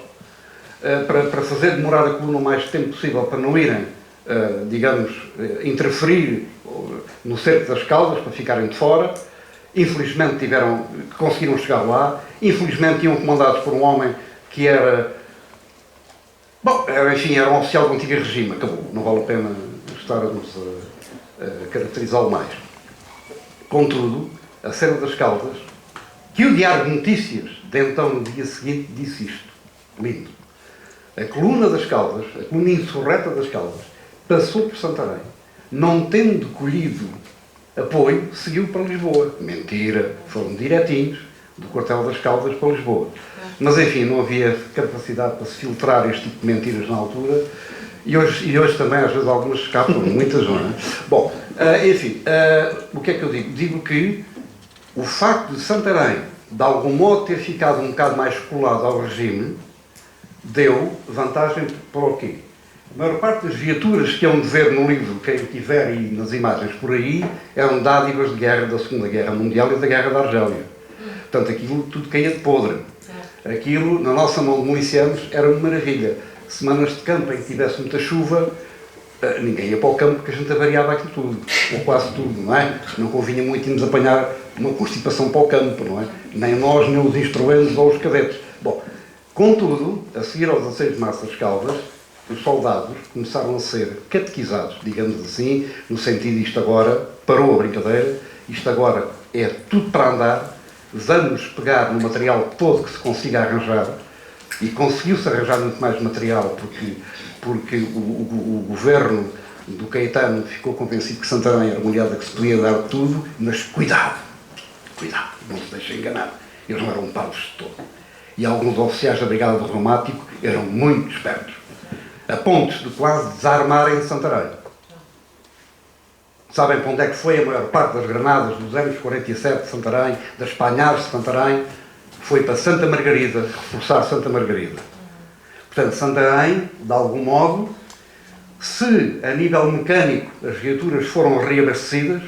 para fazer demorar a coluna o mais tempo possível, para não irem, digamos, interferir no cerco das Caldas, para ficarem de fora. Infelizmente conseguiram chegar lá. Infelizmente iam comandados por um homem que era... Bom, enfim, era um oficial do antigo regime. Acabou. Não vale a pena estarmos a caracterizá-lo mais. Contudo, a cena das Caldas, que o Diário de Notícias, de então, no dia seguinte, disse isto. Lindo. A coluna das Caldas, a coluna insurreta das Caldas, passou por Santarém, não tendo colhido apoio, seguiu para Lisboa. Mentira. Foram direitinhos do quartel das Caldas para Lisboa. Mas, enfim, não havia capacidade para se filtrar este tipo de mentiras na altura e hoje também, às vezes, algumas escapam, muitas, não é? Bom, enfim, o que é que eu digo? Digo que o facto de Santarém, de algum modo, ter ficado um bocado mais colado ao regime, deu vantagem para o quê? A maior parte das viaturas que hão de ver no livro, quem tiver aí nas imagens por aí, eram dádivas de guerra da Segunda Guerra Mundial e da Guerra da Argélia. Portanto, aquilo tudo caía de podre. Aquilo, na nossa mão de milicianos, era uma maravilha. Semanas de campo em que tivesse muita chuva, ninguém ia para o campo porque a gente avariava aquilo tudo, ou quase tudo, não é? Não convinha muito irmos apanhar uma constipação para o campo, não é? Nem nós, nem os instrumentos ou os cadetes. Bom, contudo, a seguir aos 16 de março das Caldas, os soldados começaram a ser catequizados, digamos assim, no sentido de isto agora parou a brincadeira, isto agora é tudo para andar, vamos pegar no material todo que se consiga arranjar, e conseguiu-se arranjar muito mais material porque o governo do Caetano ficou convencido que Santarém era uma unidade que se podia dar tudo, mas cuidado, não se deixem enganar, eles não eram parvos de todo. E alguns oficiais da Brigada do Reumático eram muito espertos, a ponto de quase desarmarem Santarém. Sabem para onde é que foi a maior parte das granadas dos anos 47 de Santarém, das Panhares de Santarém? Foi para Santa Margarida, reforçar Santa Margarida. Portanto, Santarém, de algum modo, se a nível mecânico as viaturas foram reabastecidas,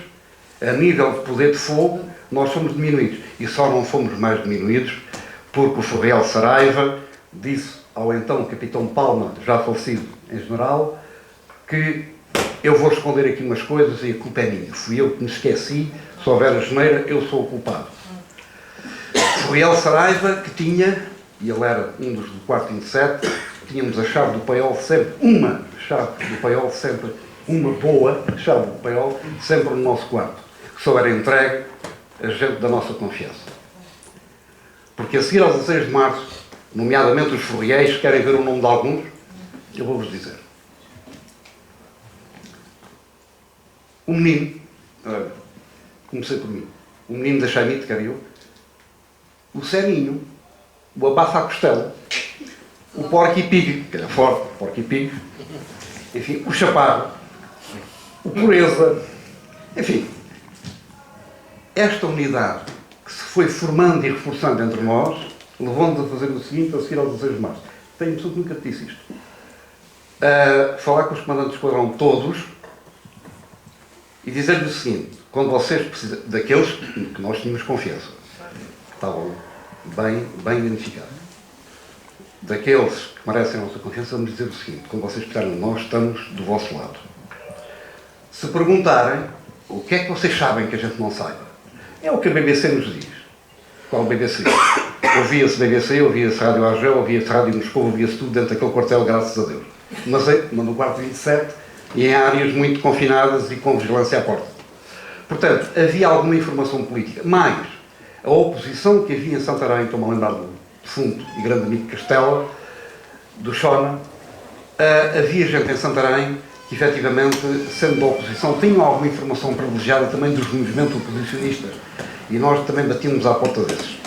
a nível de poder de fogo, nós fomos diminuídos. E só não fomos mais diminuídos porque o Furriel Saraiva disse ao então Capitão Palma, já falecido em general, que eu vou esconder aqui umas coisas e a culpa é minha. Fui eu que me esqueci, se houver asneira, eu sou o culpado. Furriel Saraiva, que tinha, e ele era um dos do 4º e 7, tínhamos a chave do paiol sempre, uma chave do paiol sempre, uma boa chave do paiol, sempre no nosso quarto, que só era entregue a gente da nossa confiança. Porque a seguir aos 16 de março, nomeadamente os Furriéis, querem ver o nome de alguns, eu vou-vos dizer. O menino, comecei por mim, o menino da Chaimite, que era eu, o Seninho, o Abafa a Costela, o Porco-Pig, que era forte, o Porco-Pig, enfim, o Chaparro, o Pureza, enfim, esta unidade que se foi formando e reforçando entre nós, levou-nos a fazer o seguinte, a seguir aos 16 de março. Tenho a pessoa que nunca disse isto. Falar com os comandantes de esquadrão todos e dizer-lhe o seguinte: quando vocês precisam, daqueles que nós tínhamos confiança, estavam bem identificados, daqueles que merecem a nossa confiança, vamos dizer o seguinte: quando vocês precisarem, nós estamos do vosso lado. Se perguntarem o que é que vocês sabem que a gente não saiba, é o que a BBC nos diz. Qual BBC? Ouvia-se BBC, ouvia-se Rádio Argel, ouvia-se Rádio Moscou, ouvia-se tudo dentro daquele quartel, graças a Deus. Mas no quarto 27 e em áreas muito confinadas e com vigilância à porta. Portanto, havia alguma informação política. Mais, a oposição que havia em Santarém, estou-me a lembrar do defunto e grande amigo Castela, do Chona, havia gente em Santarém que, efetivamente, sendo da oposição, tinham alguma informação privilegiada também dos movimentos oposicionistas. E nós também batíamos à porta desses.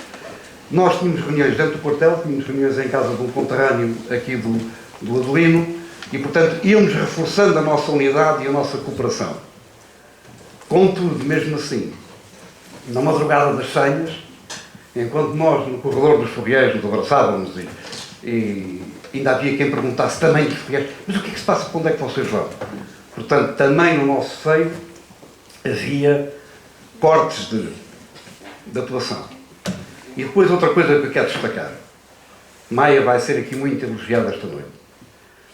Nós tínhamos reuniões dentro do quartel, tínhamos reuniões em casa de um conterrâneo aqui do Adelino, e, portanto, íamos reforçando a nossa unidade e a nossa cooperação. Contudo, mesmo assim, na madrugada das senhas, enquanto nós, no corredor dos fogueiros, nos abraçávamos e ainda havia quem perguntasse também dos fogueiros: mas o que é que se passa, para onde é que vocês vão? Portanto, também no nosso seio havia cortes de atuação. E depois outra coisa que eu quero destacar: Maia vai ser aqui muito elogiado esta noite.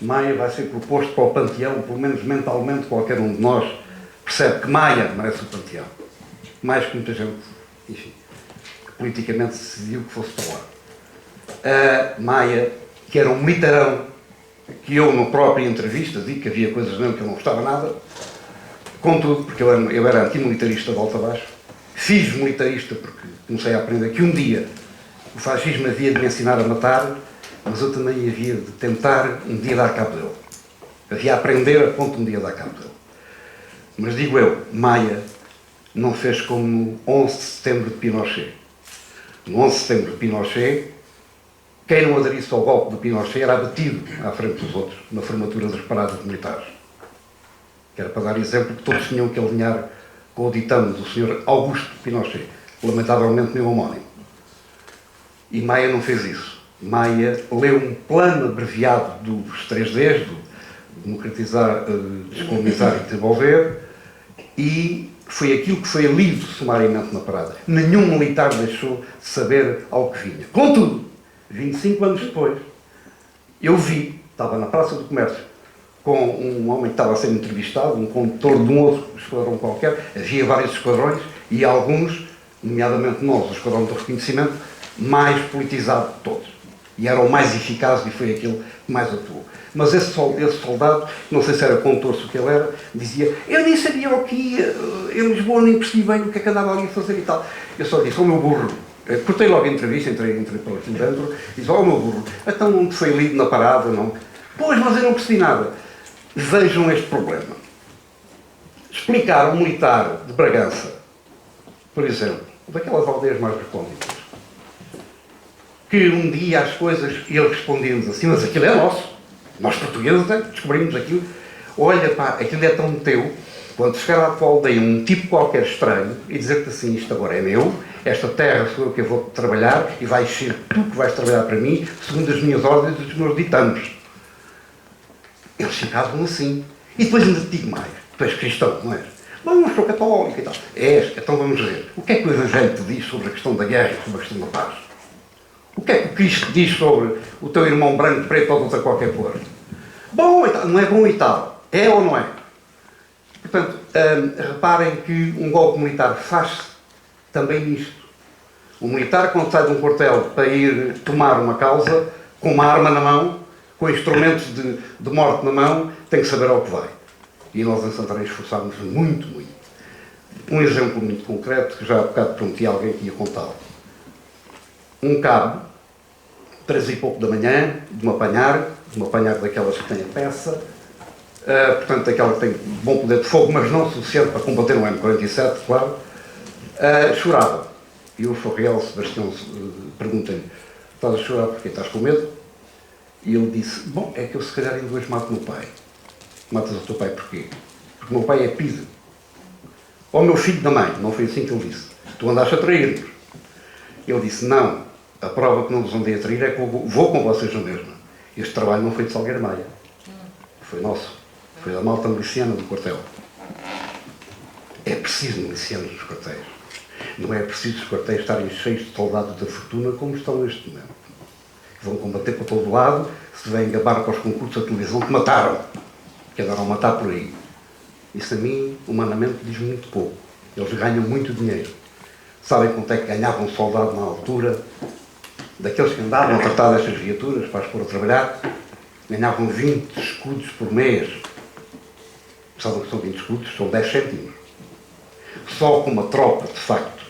Maia vai ser proposto para o panteão, pelo menos mentalmente qualquer um de nós percebe que Maia merece o panteão. Mais que muita gente, enfim, que politicamente decidiu que fosse para lá. Maia, que era um militarão, que eu, na própria entrevista, digo que havia coisas mesmo que eu não gostava nada, contudo, porque eu era antimilitarista de alta a baixo, fiz militarista porque comecei a aprender que um dia o fascismo havia de me ensinar a matar, mas eu também havia de tentar um dia dar cabo dele. Havia a aprender a ponto de um dia dar cabo dele. Mas digo eu, Maia não fez como no 11 de setembro de Pinochet. No 11 de setembro de Pinochet, quem não aderisse ao golpe de Pinochet era abatido à frente dos outros, na formatura das paradas militares. Que era para dar exemplo que todos tinham que alinhar com o ditame do Sr. Augusto Pinochet, lamentavelmente meu homónimo. E Maia não fez isso. Maia leu um plano abreviado dos 3Ds, do democratizar, descolonizar e desenvolver, e foi aquilo que foi lido sumariamente na parada. Nenhum militar deixou de saber ao que vinha. Contudo, 25 anos depois, eu vi, estava na Praça do Comércio, com um homem que estava a ser entrevistado, um condutor de um outro esquadrão qualquer. Havia vários esquadrões e alguns, nomeadamente nós, o esquadrão do reconhecimento, mais politizado de todos. E era o mais eficaz e foi aquele que mais atuou. Mas esse soldado, não sei se era contorço que ele era, dizia: eu nem sabia o que ia, em Lisboa nem percebi bem o que é que andava ali a fazer e tal. Eu só disse: ó meu burro, cortei logo a entrevista, entrei para aqui dentro, e disse: ó meu burro, então não foi lido na parada, não? Pois, mas eu não percebi nada. Vejam este problema. Explicar a um militar de Bragança, por exemplo, daquelas aldeias mais recônditas, que um dia as coisas, e ele respondia-nos assim: mas aquilo é nosso. Nós portugueses descobrimos aquilo. Olha pá, aquilo é tão teu. Quando chegar à tua aldeia um tipo qualquer estranho e dizer-te assim: isto agora é meu, esta terra sou eu que eu vou trabalhar e vais ser tu que vais trabalhar para mim, segundo as minhas ordens e os meus ditames. Eles ficavam assim. E depois ainda te digo mais: tu és cristão, não és? Bom, eu sou católico e tal. És, então vamos ver. O que é que o Evangelho te diz sobre a questão da guerra e sobre a questão da paz? O que é que o Cristo diz sobre o teu irmão branco, preto ou de outra qualquer cor? Bom e tal. Não é bom e tal. É ou não é? Portanto, reparem que um golpe militar faz também isto. O militar, quando sai de um quartel para ir tomar uma causa, com uma arma na mão, com instrumentos de morte na mão, tem que saber ao que vai. E nós em Santarém esforçámos muito, muito. Um exemplo muito concreto, que já há bocado prometi a alguém que ia contá-lo. Um cabo, 3 e pouco da manhã, de me apanhar daquelas que têm a peça, portanto, daquela que tem bom poder de fogo, mas não suficiente para combater um M47, claro, chorava. E o Forreal Sebastião pergunta-lhe: estás a chorar porque estás com medo? E ele disse: bom, é que eu se calhar em 2 mato o meu pai. Matas o teu pai porquê? Porque o meu pai é piso. Ó meu filho da mãe, não foi assim que ele disse: tu andaste a trair-nos. Ele disse: não, a prova que não vos andei a trair é que eu vou com vocês na mesma. Este trabalho não foi de Salgueiro Maia. Foi nosso. Foi da malta miliciana do quartel. É preciso milicianos nos quartéis. Não é preciso os quartéis estarem cheios de soldados da fortuna como estão neste momento. Vão combater para todo lado, se vêm gabar para os concursos da televisão que mataram, que andaram a matar por aí. Isso a mim, humanamente, diz muito pouco. Eles ganham muito dinheiro. Sabem quanto é que ganhava um soldado na altura? Daqueles que andavam a tratar destas viaturas para as pôr a trabalhar, ganhavam 20 escudos por mês. Sabem que são 20 escudos? São 10 cêntimos. Só com uma tropa, de facto,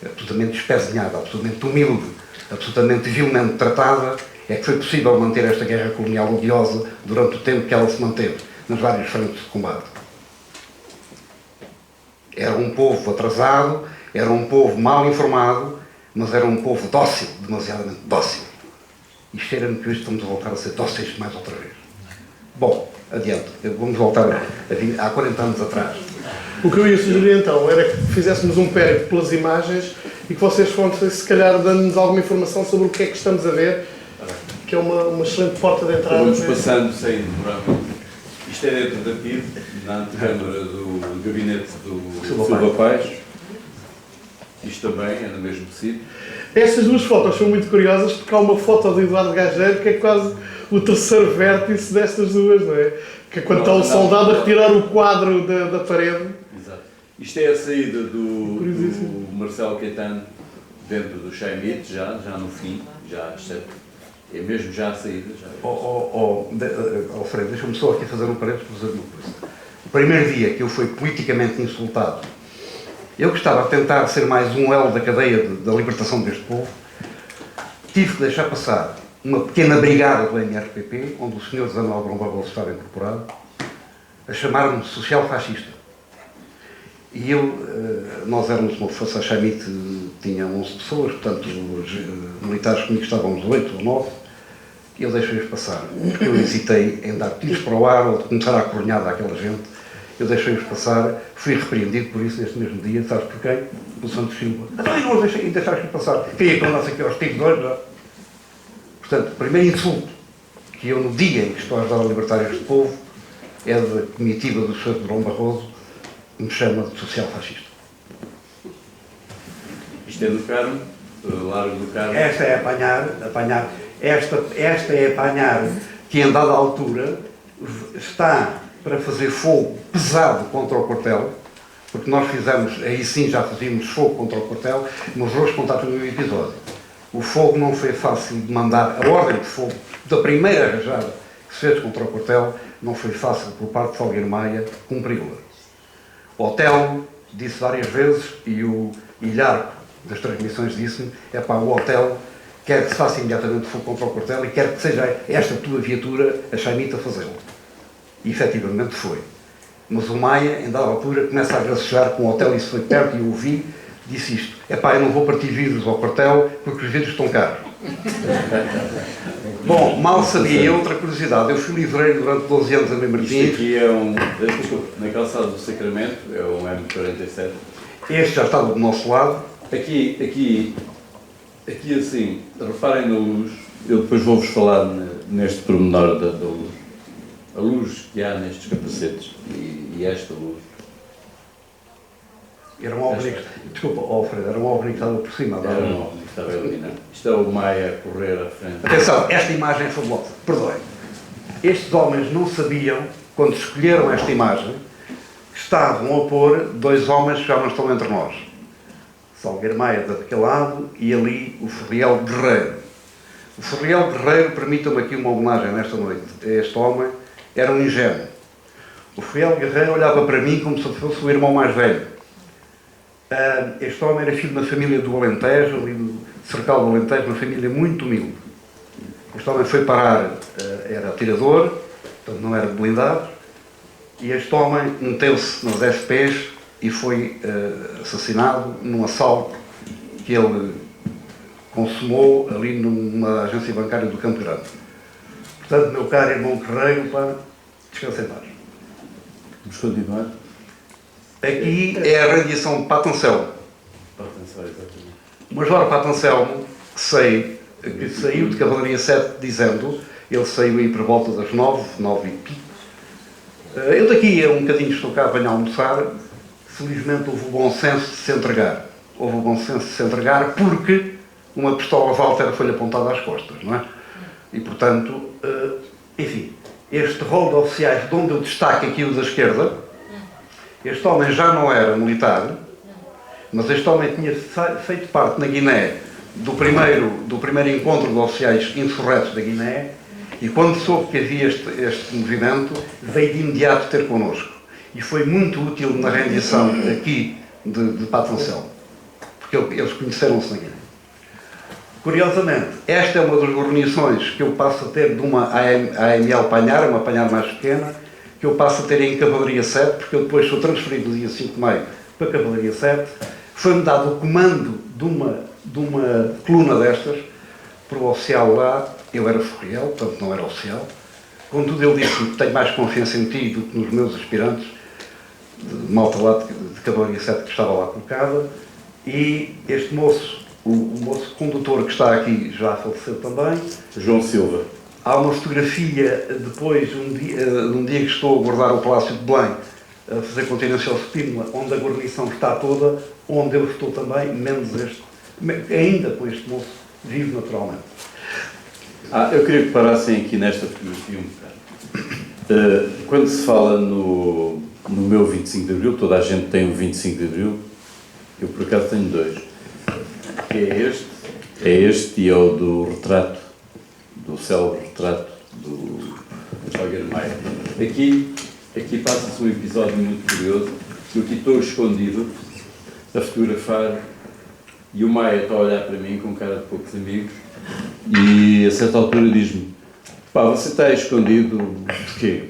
absolutamente espezinhada, absolutamente humilde, absolutamente vilmente tratada, é que foi possível manter esta guerra colonial odiosa durante o tempo que ela se manteve nas várias frentes de combate. Era um povo atrasado, era um povo mal informado, mas era um povo dócil, demasiadamente dócil. E cheira-me que hoje estamos a voltar a ser dóceis mais outra vez. Bom, adiante. Vamos voltar há 40 anos atrás. O que eu ia sugerir então era que fizéssemos um périplo pelas imagens e que vocês fossem, se calhar, dando-nos alguma informação sobre o que é que estamos a ver, que é uma excelente porta de entrada. Vamos passando sem demorar muito. Isto é dentro da PID, na antecâmara do gabinete do Silva Paz. Isto também é no mesmo sítio. Estas duas fotos são muito curiosas porque há uma foto de Eduardo Gageiro que é quase o terceiro vértice destas duas, não é? Que é quando está o soldado a retirar o quadro da parede. Exato. Isto é a saída do Marcelo Caetano dentro do Chaimite, já no fim, é mesmo já a saída. Alfredo, deixa-me só aqui fazer um parênteses para dizer uma coisa. O primeiro dia que eu fui politicamente insultado, eu que estava a tentar ser mais um elo da cadeia da libertação deste povo, tive que deixar passar uma pequena brigada do MRPP, onde o Sr. José Manuel Brão Barbosa estava incorporado, a chamar-me social-fascista. E nós éramos uma força Chaimite, tinha 11 pessoas, portanto os militares comigo estávamos 8 ou 9, e eu deixei-os passar, porque eu hesitei em dar tiros para o ar ou de começar a coronhada àquela gente. Eu deixei-os passar, fui repreendido por isso neste mesmo dia, sabes por quem? Pelo Santos Silva. Não os deixaste passar. Quem é que não aqui aos tigres hoje? Portanto, o primeiro insulto que eu, no dia em que estou a ajudar a libertar este povo, é da comitiva do Sr. Brão Barroso, que me chama de social-fascista. Isto é do Carmo, do Largo do Carmo. Esta é apanhar, esta é apanhar que em dada altura está para fazer fogo pesado contra o quartel, porque nós fizemos, aí sim já fazíamos fogo contra o quartel, mas hoje contar no episódio. O fogo não foi fácil de mandar, a ordem de fogo da primeira rajada que se fez contra o quartel não foi fácil por parte de Salgueiro Maia cumpri-la. O Hotel disse várias vezes, e o Ilharco das transmissões disse-me, o Hotel quer que se faça imediatamente fogo contra o quartel e quer que seja esta tua viatura, a Chaimite, a fazê-lo. E efetivamente foi. Mas o Maia, em dada altura, começa a gracejar com o Hotel, isso foi perto e eu ouvi, disse isto: eu não vou partir vidros ao quartel porque os vidros estão caros. Bom, mal sabia eu outra curiosidade. Eu fui livreiro durante 12 anos a Mãe Martins. Isto aqui é na calçada do Sacramento, é um M47. Este já estava do nosso lado. Aqui assim, reparem na luz, eu depois vou-vos falar neste pormenor da luz. A luz que há nestes capacetes e esta luz. Era um OVNI, desculpa, Alfredo, era um OVNI que estava por cima. Era um OVNI que estava iluminado. Isto é o Maia a correr à frente. Atenção, esta imagem é fabulosa, perdoem. Estes homens não sabiam, quando escolheram esta imagem, que estavam a pôr dois homens que já não estão entre nós. Salgueiro Maia daquele lado e ali o Ferriel Guerreiro. O Ferriel Guerreiro, permitam-me aqui uma homenagem nesta noite a este homem, era um ingênuo. O Ferriel Guerreiro olhava para mim como se fosse o irmão mais velho. Este homem era filho de uma família do Alentejo, ali do Cercal do Alentejo, uma família muito humilde. Este homem foi parar, era atirador, portanto não era de blindado, e este homem meteu-se nas FPs e foi assassinado num assalto que ele consumou ali numa agência bancária do Campo Grande. Portanto, meu caro irmão Guerreiro, descanse em paz. Vamos continuar? Aqui é a radiação de Pato Anselmo. Exatamente. O Major Pato Anselmo, que saiu de Cavalaria 7 dizendo, ele saiu aí por volta das 9 e pico. Eu daqui a um bocadinho estou cá a apanhar a almoçar, felizmente houve o bom senso de se entregar. Houve o bom senso de se entregar porque uma pistola Walter foi-lhe apontada às costas, não é? E, portanto, enfim, este rol de oficiais, de onde eu destaco aqui o da esquerda, este homem já não era militar, mas este homem tinha feito parte na Guiné do primeiro encontro de oficiais insurretos da Guiné, e quando soube que havia este movimento, veio de imediato ter connosco. E foi muito útil na rendição aqui de Patroncel, porque eles conheceram-se na Guiné. Curiosamente, esta é uma das guarnições que eu passo a ter de uma AML Panhar, uma Panhar mais pequena, que eu passo a ter em Cavalaria 7, porque eu depois sou transferido no dia 5 de maio para Cavalaria 7. Foi-me dado o comando de uma coluna destas, por um oficial lá. Eu era forriel, portanto não era oficial. Contudo, ele disse-me que tenho mais confiança em ti do que nos meus aspirantes, de malta lá de Cavalaria 7 que estava lá colocada. E este moço, o moço condutor que está aqui, já faleceu também. João Silva. Há uma fotografia depois, um dia que estou a guardar o Palácio de Belém, a fazer continência ao Spínola, onde a guarnição está toda, onde eu estou também, menos este, ainda com este moço vivo naturalmente. Eu queria que parassem aqui nesta fotografia um bocado. Quando se fala no meu 25 de Abril, toda a gente tem um 25 de Abril, eu por acaso tenho dois. É este e é o do retrato, do célebre retrato do Salgueiro Maia. Aqui passa-se um episódio muito curioso. Eu aqui estou escondido a fotografar e o Maia está a olhar para mim com cara de poucos amigos e a certa altura diz-me: pá, você está escondido porquê?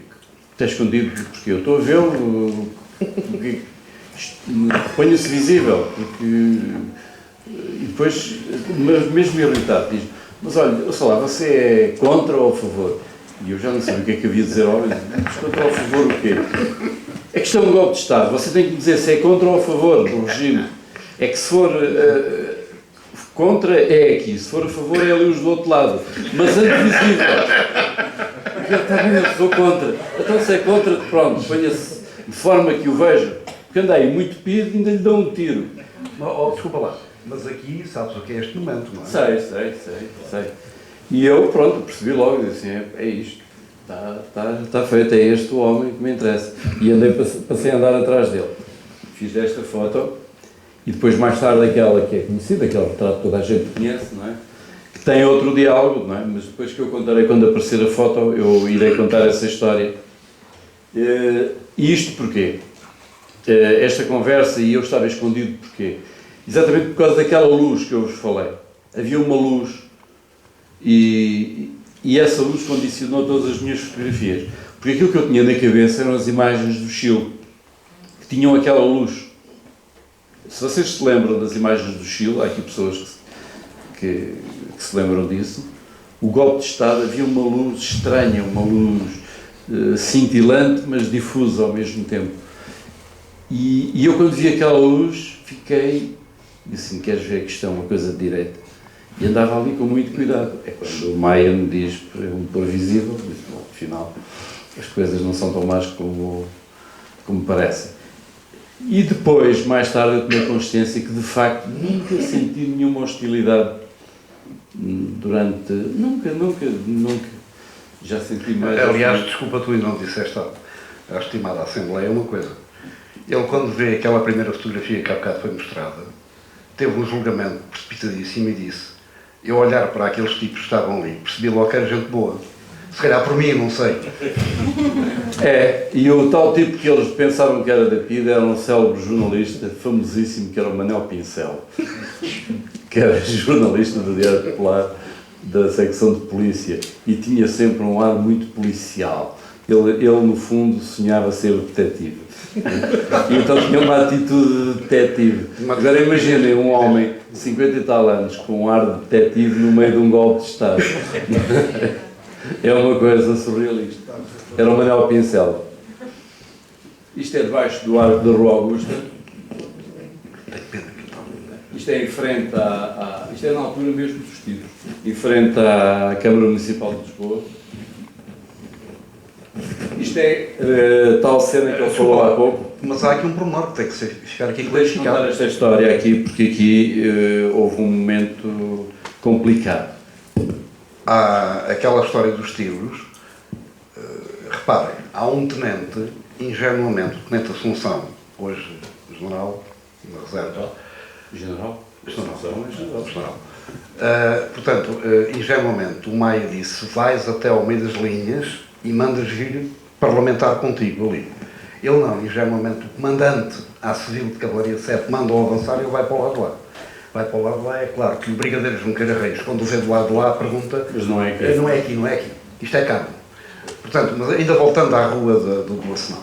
Está escondido porque eu estou a vê-lo, ponha-se visível, porque... E depois, mesmo irritado, diz: mas olha, sei lá, você é contra ou a favor? E eu já não sabia o que é que havia de dizer. Olha, mas contra ou a favor o quê? É que isto é um golpe de Estado, você tem que dizer se é contra ou a favor do regime. É que se for contra é aqui, se for a favor é ali os do outro lado, mas antevisível. Está bem, eu sou contra. Então se é contra, pronto, ponha-se de forma que o veja. Porque andei muito pido e ainda lhe dão um tiro. Desculpa lá, mas aqui sabes o que é este momento, não é? Sei. E eu, pronto, percebi logo, disse assim: é isto, está feito, é este o homem que me interessa. E passei a andar atrás dele. Fiz esta foto e depois mais tarde aquela que é conhecida, aquele retrato que toda a gente conhece, não é? Que tem outro diálogo, não é? Mas depois que eu contarei, quando aparecer a foto, eu irei contar essa história. E isto porquê? Esta conversa e eu estava escondido porquê? Exatamente por causa daquela luz que eu vos falei. Havia uma luz e essa luz condicionou todas as minhas fotografias. Porque aquilo que eu tinha na cabeça eram as imagens do Chile, que tinham aquela luz. Se vocês se lembram das imagens do Chile, há aqui pessoas que se lembram disso, o golpe de Estado havia uma luz estranha, uma luz cintilante, mas difusa ao mesmo tempo. E eu, quando vi aquela luz, fiquei, disse: queres ver que isto é uma coisa de direita? E andava ali com muito cuidado. É quando o Maia me diz para eu me pôr visível, disse: bom, afinal, as coisas não são tão más como parecem. E depois, mais tarde, eu tomei consciência que, de facto, nunca senti nenhuma hostilidade durante... Nunca. Já senti mais... Aliás, desculpa, tu ainda não disseste à estimada Assembleia uma coisa. Ele, quando vê aquela primeira fotografia que há bocado foi mostrada, teve um julgamento precipitadíssimo e disse: eu olhar para aqueles tipos que estavam ali, percebi logo que era gente boa. Se calhar por mim, não sei. E o tal tipo que eles pensavam que era da PIDE era um célebre jornalista famosíssimo, que era o Manel Pincel, que era jornalista do Diário Popular, da secção de polícia, e tinha sempre um ar muito policial. Ele no fundo, sonhava ser detetive. E então tinha uma atitude de detetive. Agora imaginem um homem de 50 e tal anos com um ar de detetive no meio de um golpe de Estado. É uma coisa surrealista. Era o Manel Pincel. Isto é debaixo do arco da Rua Augusta. Isto é em frente isto é na altura mesmo dos tiros. Em frente à Câmara Municipal de Lisboa. Isto é tal cena que ele falou há pouco. Mas há aqui um pormenor que tem que ficar aqui Deixa-me contar clarificado. esta história aqui, porque aqui houve um momento complicado. Há aquela história dos tiros. Reparem, há um tenente, ingenuamente, o tenente Assunção, hoje general, na reserva. General? General. Portanto, ingenuamente, o Maia disse: vais até ao meio das linhas e mandas vir parlamentar contigo ali. Ele não, ingenuamente, o comandante à Civil de Cavalaria 7 manda-o avançar e ele vai para o lado de lá. Vai para o lado de lá, é claro que o Brigadeiro Junqueira Reis, quando o vê do lado de lá, pergunta: Mas não é aqui. Não é aqui, não é aqui. Isto é cá. Portanto, mas ainda voltando à rua do Arsenal,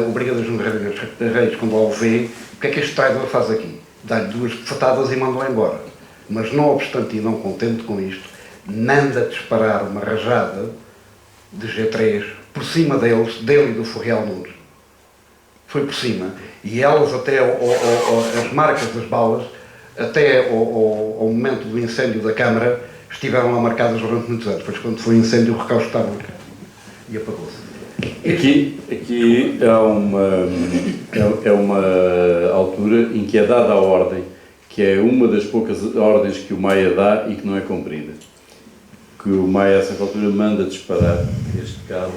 o Brigadeiro Junqueira Reis, quando lá o vê, o que é que este traidor faz aqui? Dá-lhe 2 fatadas e manda-o embora. Mas não obstante e não contente com isto, manda disparar uma rajada de G3 por cima dele e do Forreal Nunes. Foi por cima. E elas até, as marcas das balas, até ao momento do incêndio da Câmara, estiveram lá marcadas durante muitos anos. Depois, quando foi incêndio, o recausto estava e apagou-se. Aqui é uma altura em que é dada a ordem, que é uma das poucas ordens que o Maia dá e que não é cumprida. Que o Maia, a essa altura, manda disparar este carro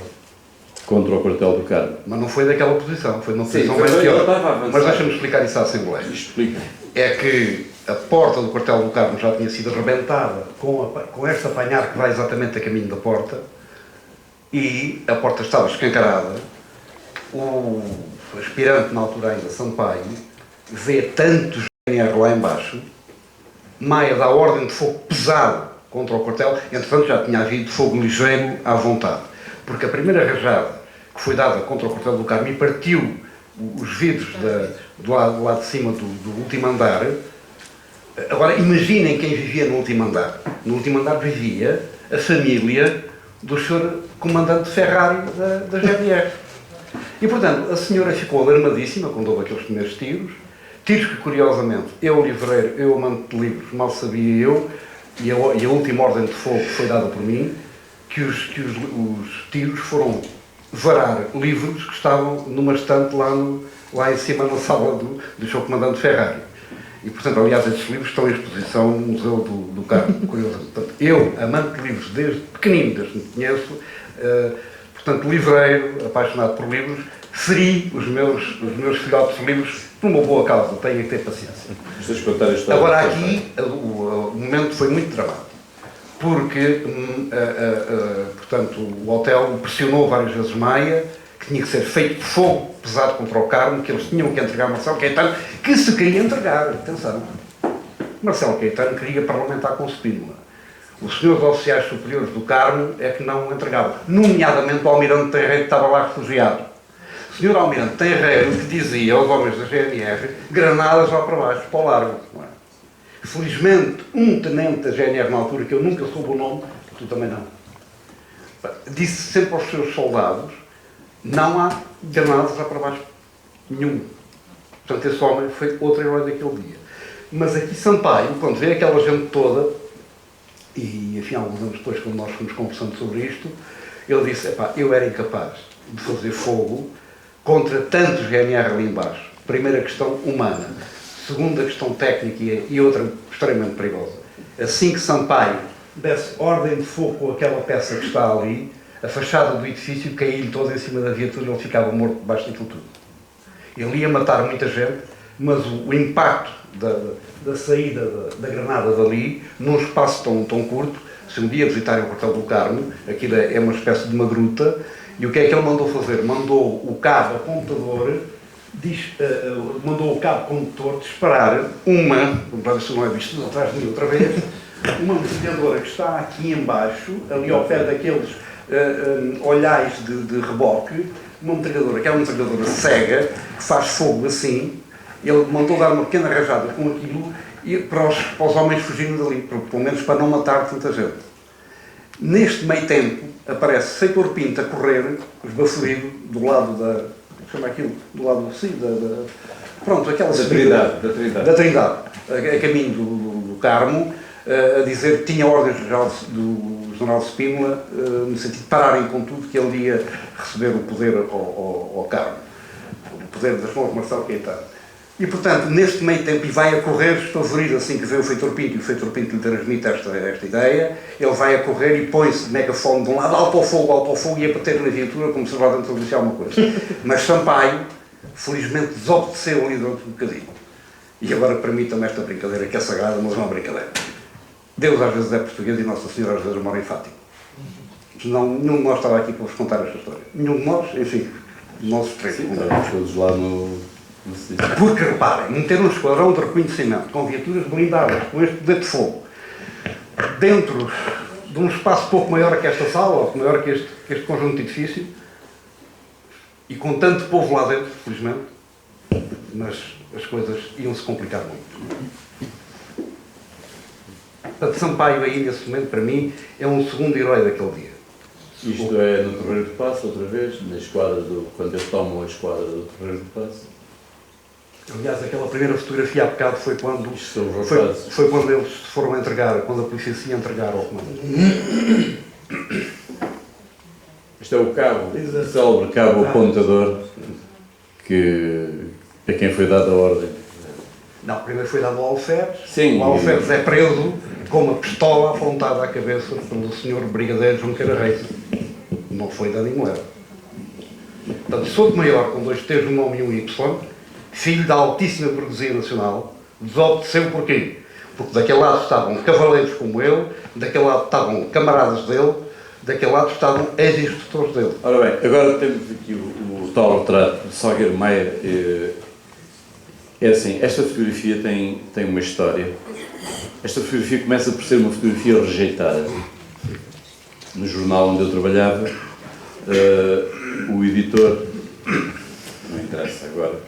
contra o quartel do Carmo. Mas não foi daquela posição, foi numa posição Sim, bem ele pior. estava a avançar. Mas deixa-me explicar isso à Assembleia. Explica. É que a porta do quartel do Carmo já tinha sido arrebentada com este apanhar que vai exatamente a caminho da porta, e a porta estava escancarada. O aspirante, na altura ainda, Sampaio, vê tantos GNR lá embaixo. Maia dá ordem de fogo pesado contra o quartel. Entretanto, já tinha havido fogo ligeiro à vontade, porque a primeira rajada que foi dada contra o quartel do Carmo e partiu os vidros do lado de cima do último andar. Agora, imaginem quem vivia no último andar. No último andar vivia a família do Sr. Comandante Ferrari da GNR. E, portanto, a senhora ficou alarmadíssima quando houve aqueles primeiros tiros que, curiosamente, eu, livreiro, eu, amante de livros, mal sabia eu, e a última ordem de fogo foi dada por mim, que os tiros foram varar livros que estavam numa estante lá em cima na sala do Sr. Comandante Ferrari. E, portanto, aliás, estes livros estão em exposição no Museu do Carmo, curiosamente. Portanto, eu, amante de livros desde pequenino, desde que me conheço, portanto, livreiro, apaixonado por livros, feri os meus filhotes de livros por uma boa causa, tenho que ter paciência. Agora, aqui, o momento foi muito dramático, porque, portanto, o hotel pressionou várias vezes Maia, que tinha que ser feito fogo pesado contra o Carmo, que eles tinham que entregar Marcelo Caetano, que se queria entregar, atenção. Marcelo Caetano queria parlamentar com Spínola. Os senhores oficiais superiores do Carmo é que não o entregavam, nomeadamente o almirante Tenreiro, que estava lá refugiado. O senhor almirante Tenreiro que dizia aos homens da GNR: granadas lá para baixo, para o largo. Felizmente, um tenente da GNR na altura, que eu nunca soube o nome, tu também não, disse sempre aos seus soldados: não há granadas lá para baixo nenhum. Portanto, esse homem foi outro herói daquele dia. Mas aqui Sampaio, quando vê aquela gente toda, e enfim, alguns anos depois, quando nós fomos conversando sobre isto, ele disse: epá, eu era incapaz de fazer fogo contra tantos GNR ali embaixo. Primeira questão humana. Segunda questão técnica e outra extremamente perigosa. Assim que Sampaio desse ordem de fogo com aquela peça que está ali, a fachada do edifício caía-lhe toda em cima da viatura e ele ficava morto debaixo daquilo tudo. Ele ia matar muita gente, mas o impacto da saída da granada dali, num espaço tão curto, se um dia visitarem o quartel do Carmo, aquilo é uma espécie de uma gruta, e o que é que ele mandou fazer? Mandou o cabo condutor disparar vamos ver se não é visto atrás de mim outra vez, uma metralhadora que está aqui embaixo, ali ao pé daqueles olhais de reboque, uma metralhadora que é uma metralhadora cega, que faz fogo assim. Ele mandou dar uma pequena rajada com aquilo e para os homens fugirem dali, pelo menos para não matar tanta gente. Neste meio tempo, aparece Feitor Pinto a correr, esbaforido, do lado do lado, sim, pronto, aquela da Trindade, a caminho do Carmo, a dizer que tinha ordens do General Spínola, no sentido de pararem com tudo, que ele ia receber o poder ao Carmo. poder das mãos de Marcelo Caetano. E, portanto, neste meio tempo, e vai a correr, espavorido assim que vê o Feitor Pinto, e o Feitor Pinto lhe transmite esta ideia, ele vai a correr e põe-se megafone de um lado, alto ao fogo, e a bater na viatura como se lá dentro disse alguma coisa. Mas Sampaio, felizmente, desobedeceu ali durante um bocadinho. E agora permitam-me esta brincadeira, que é sagrada, mas não é uma brincadeira. Deus às vezes é português e Nossa Senhora às vezes mora em Fátima. Senão, nenhum de nós estava aqui para vos contar esta história. Nenhum de nós, enfim, nós três. Estávamos todos lá no serviço. Porque, reparem, meter um esquadrão de reconhecimento com viaturas blindadas, com este poder de fogo, dentro de um espaço pouco maior que esta sala, ou maior que este conjunto de edifício, e com tanto povo lá dentro, felizmente, mas as coisas iam-se complicar muito. Portanto, Sampaio aí, nesse momento, para mim, é um segundo herói daquele dia. Isto é no Terreiro do Paço, outra vez, na esquadra quando eles tomam a esquadra do Terreiro do Paço. Aliás, aquela primeira fotografia há bocado foi quando, Isto são os rapazes. foi quando eles se foram entregar, quando a polícia se ia entregar ao comandante. Isto é o cabo, o célebre cabo apontador, a quem foi dada a ordem. Não, primeiro foi dado ao Alferes. Sim. O Alferes é preso com uma pistola apontada à cabeça pelo Sr. Brigadeiro Junqueira Reis. Não foi dado nenhum erro. Portanto, Souto Maior, com 2 T's, um nome e um Y, filho da altíssima burguesia nacional, desobedeceu porquê? Porque daquele lado estavam cavaleiros como ele, daquele lado estavam camaradas dele, daquele lado estavam ex-instrutores dele. Ora bem, agora temos aqui o tal retrato de Salgueiro Maia. É assim, esta fotografia tem uma história. Esta fotografia começa por ser uma fotografia rejeitada. No jornal onde eu trabalhava, o editor, não interessa agora,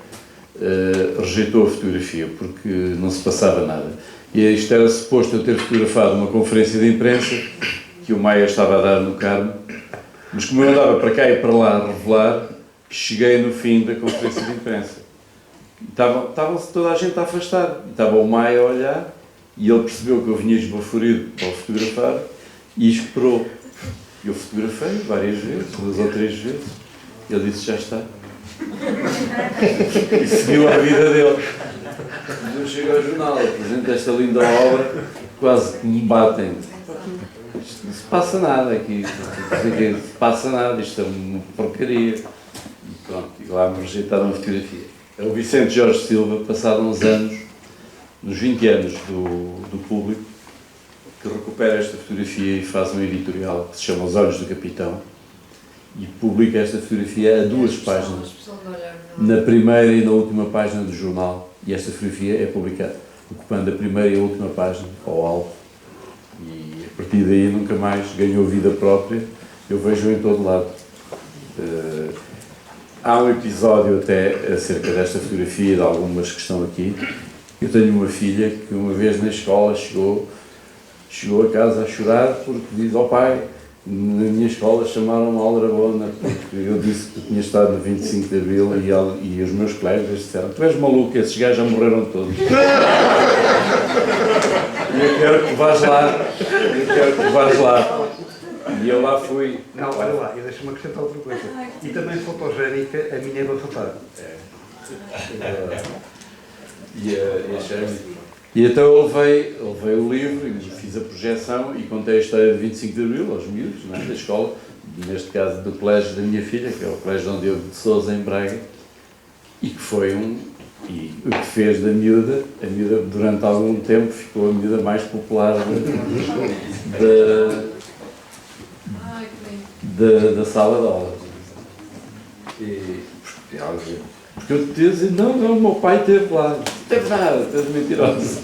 rejeitou a fotografia porque não se passava nada. E isto era suposto eu ter fotografado uma conferência de imprensa que o Maia estava a dar no Carmo, mas como eu andava para cá e para lá a revelar, cheguei no fim da conferência de imprensa. Estava-se toda a gente a afastar. Estava o Maia a olhar e ele percebeu que eu vinha esbaforido para o fotografar e esperou. Eu fotografei várias vezes, 2 ou 3 vezes. Ele disse, já está. E seguiu a vida dele. Eu chego ao jornal, apresento esta linda obra, quase que me batem. Isto não se passa nada aqui. Não se passa nada, isto é uma porcaria. E pronto, e lá me rejeitaram a fotografia. É o Vicente Jorge Silva, passado uns anos, nos 20 anos do Público, que recupera esta fotografia e faz um editorial que se chama Os Olhos do Capitão e publica esta fotografia a 2 páginas, na primeira e na última página do jornal, e esta fotografia é publicada ocupando a primeira e a última página ao alto, e a partir daí nunca mais ganhou vida própria. Eu vejo em todo lado. Há um episódio até acerca desta fotografia e de algumas que estão aqui. Eu tenho uma filha que uma vez na escola chegou a casa a chorar porque diz ao pai, na minha escola chamaram-me Aldrabona porque eu disse que tinha estado no 25 de Abril e os meus colegas disseram, tu és maluco, esses gajos já morreram todos. E eu quero que vás lá. E eu lá fui. Não, olha lá, e deixa-me acrescentar outra coisa. E também fotogénica, a minha é bafafada. E então eu levei o livro e fiz a projeção e contei a história de 25 de Abril aos miúdos, não é, da escola, neste caso do colégio da minha filha, que é o Colégio Dom Diogo de Sousa, em Braga, e que foi e o que fez da miúda, a miúda durante algum tempo ficou a miúda mais popular da sala de aula. Porque eu te dizia, não, o meu pai esteve lá. Não teve nada, tu és mentiroso.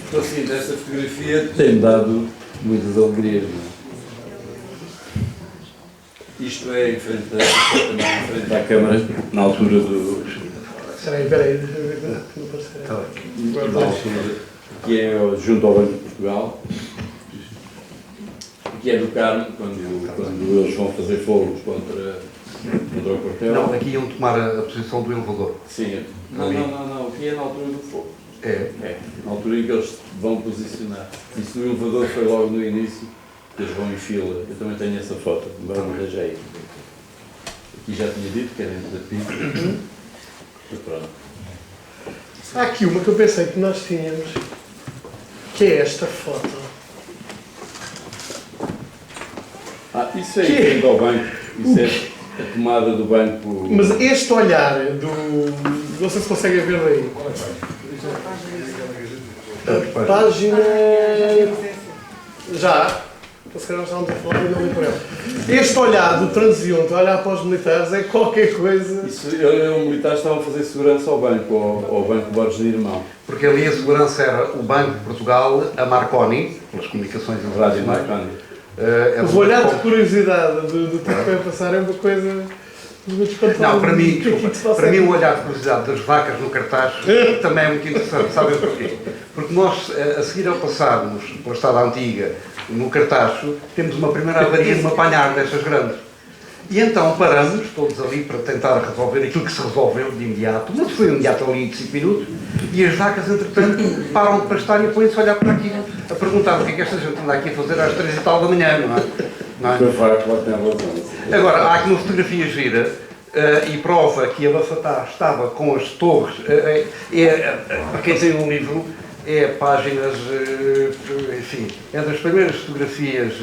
Então, assim, esta fotografia tem-me dado muitas alegrias. Não é? Isto é em frente à Câmara, na altura do... Espera aí, deixa eu ver que não aparecer. Na altura, que é junto ao Banco de Portugal, que é do Carmo, quando eles vão fazer fogos contra o quartel. Não, aqui iam tomar a posição do elevador. Sim. Não, aqui é na altura do fogo. É. Na altura em que eles vão posicionar. Isso no elevador foi logo no início, que eles vão em fila. Eu também tenho essa foto, embora não esteja aí. aqui já tinha dito que era entre a PIB. Pronto. Há aqui uma que eu pensei que nós tínhamos, que é esta foto. Isso é indo ao banco. Isso é a tomada do banco. Mas este olhar do... Não sei se conseguem ver daí. A página... Já. Então, se calhar nós estávamos a falar e não li por ela. Este olhar do transeunte, olhar para os militares, é qualquer coisa... Isso, os militares estavam a fazer segurança ao banco, ao Banco Borges de Irmão. Porque ali a segurança era o Banco de Portugal, a Marconi, pelas comunicações Rádio Marconi. O olhar de curiosidade do que vai passar é uma coisa... Não, para mim, desculpa, para mim o olhar de curiosidade das vacas no cartaz também é muito interessante, sabem porquê? Porque nós, a seguir ao passarmos pela Estrada Antiga, no Cartacho, temos uma primeira avaria numa panhar destas grandes. E então paramos, todos ali, para tentar resolver aquilo que se resolveu de imediato, mas foi imediato ali de 5 minutos, e as vacas, entretanto, param de pastar e põem-se a olhar para aquilo, a perguntar o que é que esta gente anda aqui a fazer às 3 e tal da manhã, não é? Agora, há aqui uma fotografia gira e prova que a Bafatá estava com as torres. Para quem tem um livro, é páginas, enfim, é das primeiras fotografias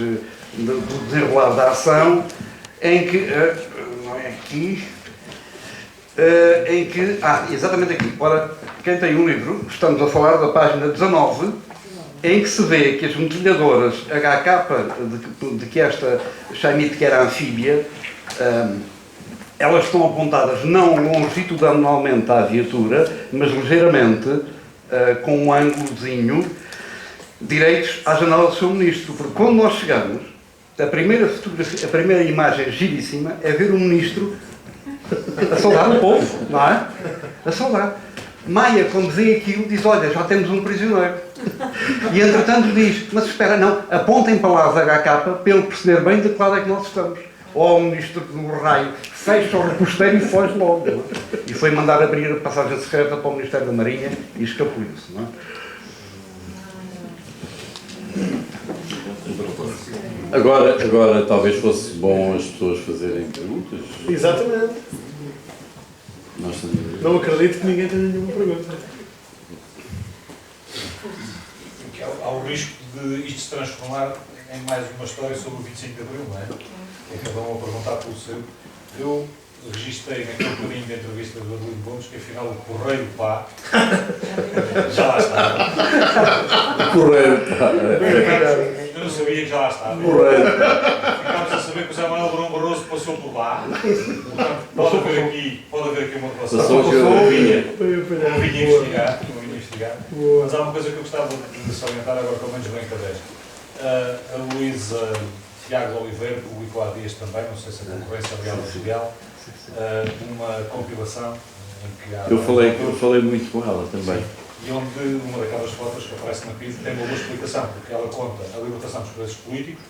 do desenrolar da ação, em que, não é aqui, em que, exatamente aqui, ora, quem tem um livro, estamos a falar da página 19, em que se vê que as metralhadoras HK, de que esta Chaimite, que era anfíbia, elas estão apontadas não longitudinalmente à viatura, mas ligeiramente, com um ângulozinho, direitos à janela do seu ministro. Porque quando nós chegamos, a primeira imagem giríssima é ver o ministro a saudar o povo, não é? A saudar. Maia, quando vê aquilo, diz, olha, já temos um prisioneiro. E entretanto diz, mas espera, não, apontem para lá as HK para ele perceber bem de que lado é que nós estamos. Ou o ministro do raio fecha o reposteiro e foge logo. Não é? E foi mandar abrir a passagem secreta para o Ministério da Marinha e escapuliu-se, não é? Agora talvez fosse bom as pessoas fazerem perguntas. Exatamente. Nós Não acredito que ninguém tenha nenhuma pergunta. Há o risco de isto se transformar em mais uma história sobre o 25 de Abril, não é? Que é cada um a perguntar pelo seu. Eu registrei naquele bocadinho de entrevista do Adelino Gomes que afinal o Correio Pá já lá estava. Correio Pá. Eu não sabia que já lá estava. Correio. Ficámos a saber que o Zé Manuel Brão Barroso passou por lá. Portanto, pode haver aqui uma relação. Não vinha investigar. Mas há uma coisa que eu gostava de salientar agora, pelo menos brincadeira. A Luísa Tiago de Oliveira publicou há dias também, não sei se a concorrência real ou desleal, uma compilação em que há... Eu falei muito com ela também. E onde uma daquelas fotos que aparece na PID tem uma boa explicação, porque ela conta a libertação dos presos políticos,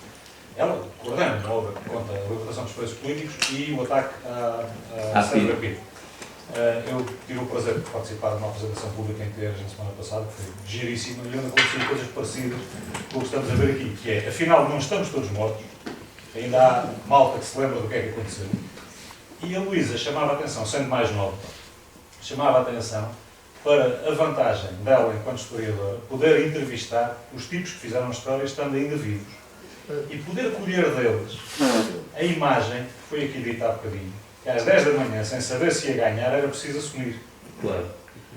ela, coordena uma obra que conta a libertação dos presos políticos e o ataque à sede da PID. Eu tive o prazer de participar de uma apresentação pública em Terres na semana passada, que foi giríssima, e onde aconteceram coisas parecidas com o que estamos a ver aqui, que é, afinal, não estamos todos mortos, ainda há malta que se lembra do que é que aconteceu. E a Luísa chamava a atenção, sendo mais nova, chamava a atenção para a vantagem dela, enquanto historiadora, poder entrevistar os tipos que fizeram a história estando ainda vivos e poder colher deles a imagem que foi aqui dita há bocadinho, que às 10 da manhã, sem saber se ia ganhar, era preciso assumir. Claro.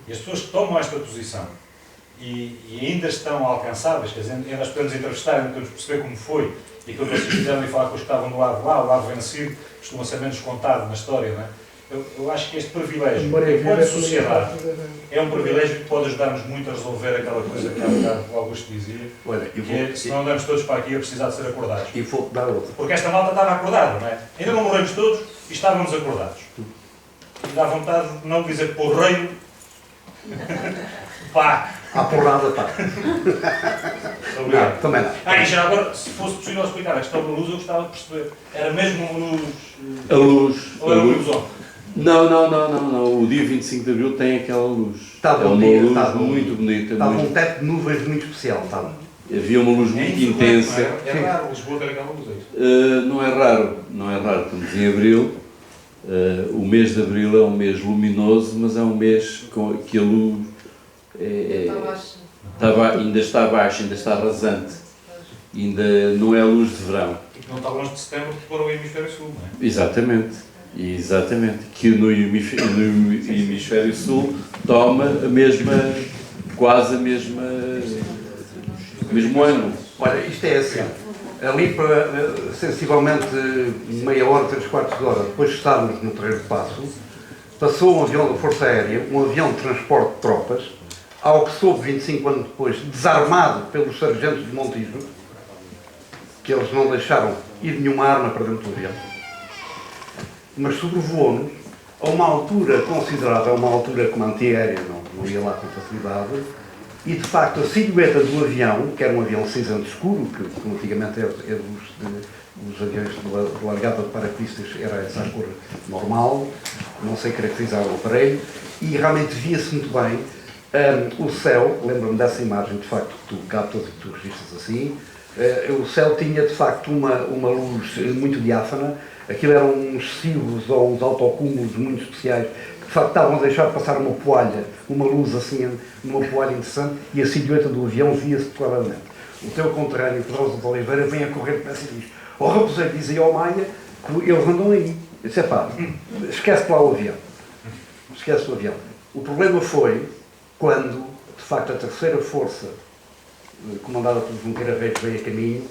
E as pessoas que tomam esta posição e ainda estão alcançáveis, quer dizer, nós podemos entrevistar, não podemos perceber como foi, e aquilo que vocês fizeram e falar com os que estavam do lado de lá, o lado vencido, costuma ser menos contado na história, não é? Eu acho que este privilégio, enquanto sociedade, é um privilégio que pode ajudar-nos muito a resolver aquela coisa que há bocado o Augusto dizia, que é, se não andamos todos para aqui, é precisar de ser acordados. E vou dar outra. Porque esta malta estava acordada, não é? Ainda não morremos todos e estávamos acordados. E dá vontade de não dizer porreiro, pá. À porrada, pá. Não, também não. E já agora, se fosse possível explicar a questão da luz, eu gostava de perceber. Era mesmo uma luz... A luz. Ou era uma ilusão? Não. O dia 25 de Abril tem aquela luz. Estava uma dia, luz estava muito bonita. Estava um teto de nuvens muito especial, estava. Havia uma luz muito intensa. É raro Lisboa ter aquela luz aí. Não é raro. Estamos em Abril. o mês de Abril é um mês luminoso, mas é um mês com que a luz ainda está baixa, ainda está rasante, ainda não é a luz de verão. Não está longe de setembro para o hemisfério sul, não é? Exatamente, que no hemisfério sul toma quase o mesmo ano. Olha, isto é assim, ali para sensivelmente meia hora, 3/4 de hora, depois de estarmos no Terreiro de Paço, passou um avião da Força Aérea, um avião de transporte de tropas, ao que soube 25 anos depois, desarmado pelos sargentos de Montijo, que eles não deixaram ir nenhuma arma para dentro do avião, mas sobrevoou-nos a uma altura considerável, uma altura como antiaérea, não ia lá com facilidade, e de facto a silhueta do avião, que era um avião cinzento escuro, que antigamente era dos aviões de largada de paraquedistas, era essa a cor normal, não sei caracterizar o aparelho, e realmente via-se muito bem o céu, lembro-me dessa imagem de facto que tu captas e que tu registras assim. O céu tinha de facto uma luz muito diáfana, aquilo eram uns silvos ou uns autocúmulos muito especiais que de facto estavam a deixar passar uma poalha, uma luz assim, uma poalha interessante, e a silhueta do avião via-se claramente. O teu conterrâneo, Pedroso de Oliveira, vem a correr depressa e diz: "Ó Raposeiro", dizia ao Maia, que eles andam aí. Eu disse: "Pá, esquece lá o avião. Esquece o avião." O problema foi quando, de facto, a terceira força, comandada por Junqueira Reis, veio a caminho,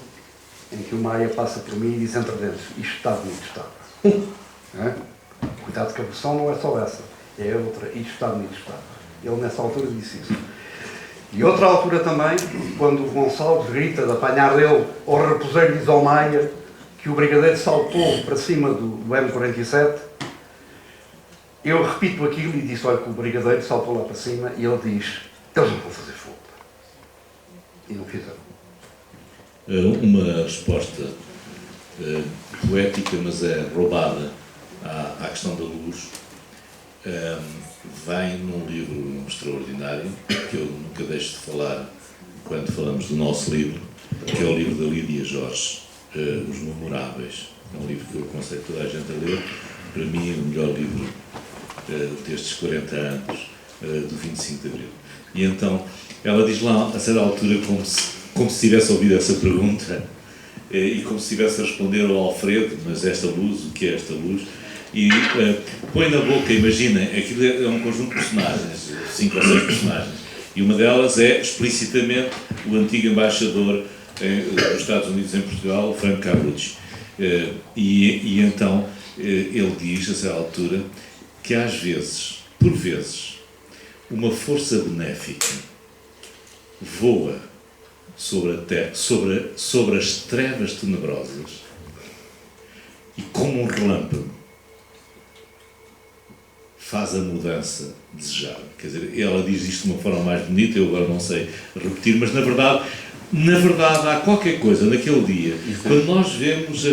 em que o Maia passa por mim e diz entre dentes: "Isto está bonito, está." Cuidado que a versão não é só essa, é outra: "Isto está bonito, está." Ele nessa altura disse isso. E outra altura também, quando o Gonçalves grita de apanhar dele ao Raposeiro, diz ao Maia que o brigadeiro saltou para cima do M47, eu repito aquilo e disse: "Olha, que o brigadeiro saltou lá para cima", e ele diz: "Eles não vão fazer fogo." E não fizeram. Uma resposta poética, mas é roubada à questão da luz, vem num livro extraordinário, que eu nunca deixo de falar quando falamos do nosso livro, que é o livro da Lídia Jorge, Os Memoráveis. É um livro que eu aconselho toda a gente a ler. Para mim é o melhor livro destes 40 anos do 25 de Abril. E então ela diz lá, a certa altura, como se tivesse ouvido essa pergunta e como se estivesse a responder ao Alfredo: "Mas esta luz, o que é esta luz?" E põe na boca, imagina, aquilo é um conjunto de personagens, 5 ou 6 personagens, e uma delas é explicitamente o antigo embaixador dos Estados Unidos em Portugal, Franco Carlucci. E então ele diz, a certa altura, que às vezes, por vezes, uma força benéfica voa sobre a terra, sobre as trevas tenebrosas, e como um relâmpago faz a mudança desejada. Quer dizer, ela diz isto de uma forma mais bonita, eu agora não sei repetir, mas na verdade há qualquer coisa naquele dia, quando nós vemos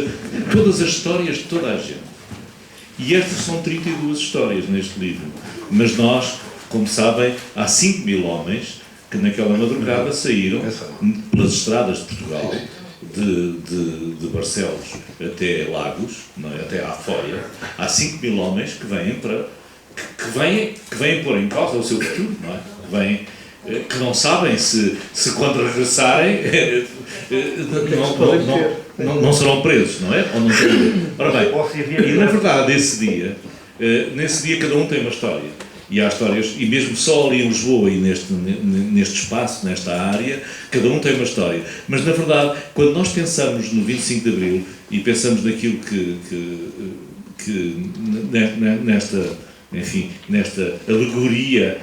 todas as histórias de toda a gente. E estas são 32 histórias neste livro, mas nós, como sabem, há 5.000 homens que naquela madrugada saíram pelas estradas de Portugal, de Barcelos até Lagos, não é? Até à Foia. Há 5.000 homens que vêm que vêm pôr em causa o seu futuro, não é? Que não sabem se quando regressarem não serão presos, não é? Ou não serão. Ora bem, e na verdade nesse dia cada um tem uma história. E há histórias, e mesmo só ali em Lisboa e neste espaço, nesta área, cada um tem uma história. Mas na verdade, quando nós pensamos no 25 de Abril e pensamos naquilo que nesta alegoria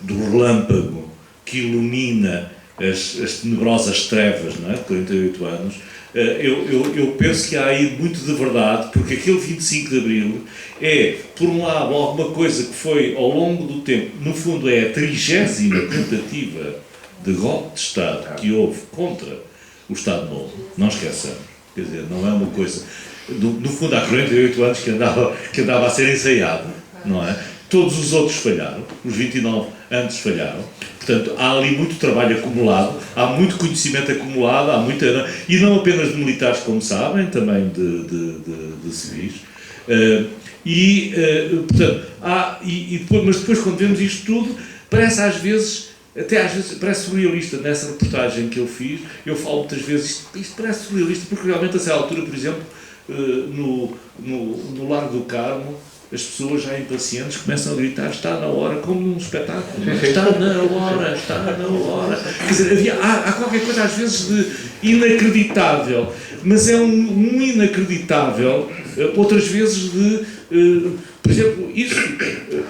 do relâmpago que ilumina as tenebrosas trevas, não é? De 48 anos, eu penso que há aí muito de verdade, porque aquele 25 de Abril é, por um lado, alguma coisa que foi, ao longo do tempo, no fundo é a 30ª tentativa de golpe de Estado que houve contra o Estado Novo, não esqueçamos, quer dizer, não é uma coisa, no fundo há 48 anos que andava a ser ensaiado, não é? Todos os outros falharam, os 29 antes falharam, portanto há ali muito trabalho acumulado, há muito conhecimento acumulado, e não apenas de militares, como sabem, também de civis, Portanto, mas depois quando vemos isto tudo, parece às vezes parece surrealista. Nessa reportagem que eu fiz, eu falo muitas vezes, isto parece surrealista, porque realmente a essa altura, por exemplo, no Largo do Carmo, as pessoas já impacientes começam a gritar: está na hora, como num espetáculo, está na hora, está na hora. Quer dizer, há qualquer coisa às vezes de inacreditável, mas é um inacreditável, outras vezes de, por exemplo, isso,